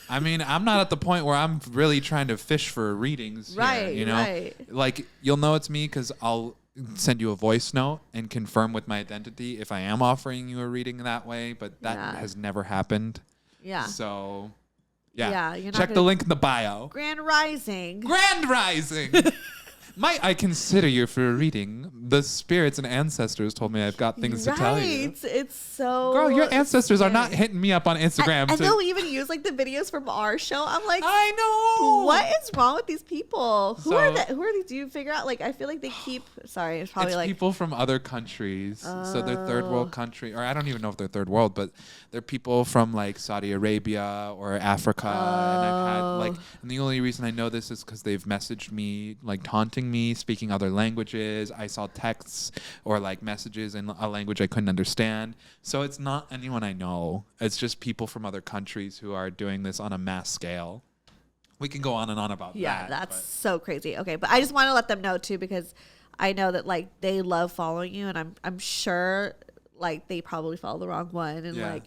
I mean, I'm not at the point where I'm really trying to fish for readings. Right, here, you know? right. Like, you'll know it's me because I'll send you a voice note and confirm with my identity if I am offering you a reading that way, but that has never happened. Yeah. So, yeah. You're not check the link in the bio. Grand Rising. Grand Rising! Might I consider you for a reading? The spirits and ancestors told me I've got things to tell you. It's so... Girl, your ancestors are not hitting me up on Instagram. And they'll even use like the videos from our show. I'm like, I know. What is wrong with these people? Who are these? Do you figure out? Like, I feel like they keep... Sorry, it's probably like... people from other countries. So they're third world country. Or I don't even know if they're third world, but they're people from like Saudi Arabia or Africa. And I've had and the only reason I know this is because they've messaged me like taunting me, speaking other languages. I saw texts or like messages in a language I couldn't understand. So it's not anyone I know. It's just people from other countries who are doing this on a mass scale. We can go on and on about that. Yeah, that's so crazy. Okay, but I just want to let them know too, because I know that like they love following you, and I'm sure like they probably follow the wrong one, and so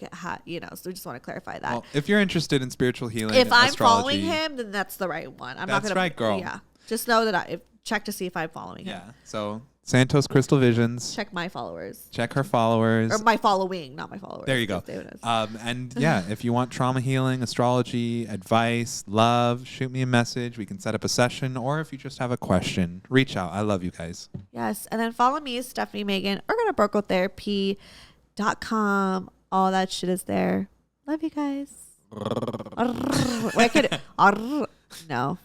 we just want to clarify that. Well, if you're interested in spiritual healing, if I'm astrology, following him, then that's the right one. That's right, girl. Yeah, just know that check to see if I'm following him. Yeah. So Santos Crystal Visions. Check my followers. Check her followers. Or my following, not my followers. There you go. And if you want trauma healing, astrology, advice, love, shoot me a message. We can set up a session. Or if you just have a question, reach out. I love you guys. Yes. And then follow me, Stefanie Maegan, organobrochotherapy.com. All that shit is there. Love you guys. No.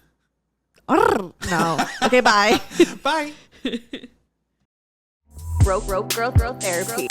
No. Okay, bye. Bye. Broke girl therapy.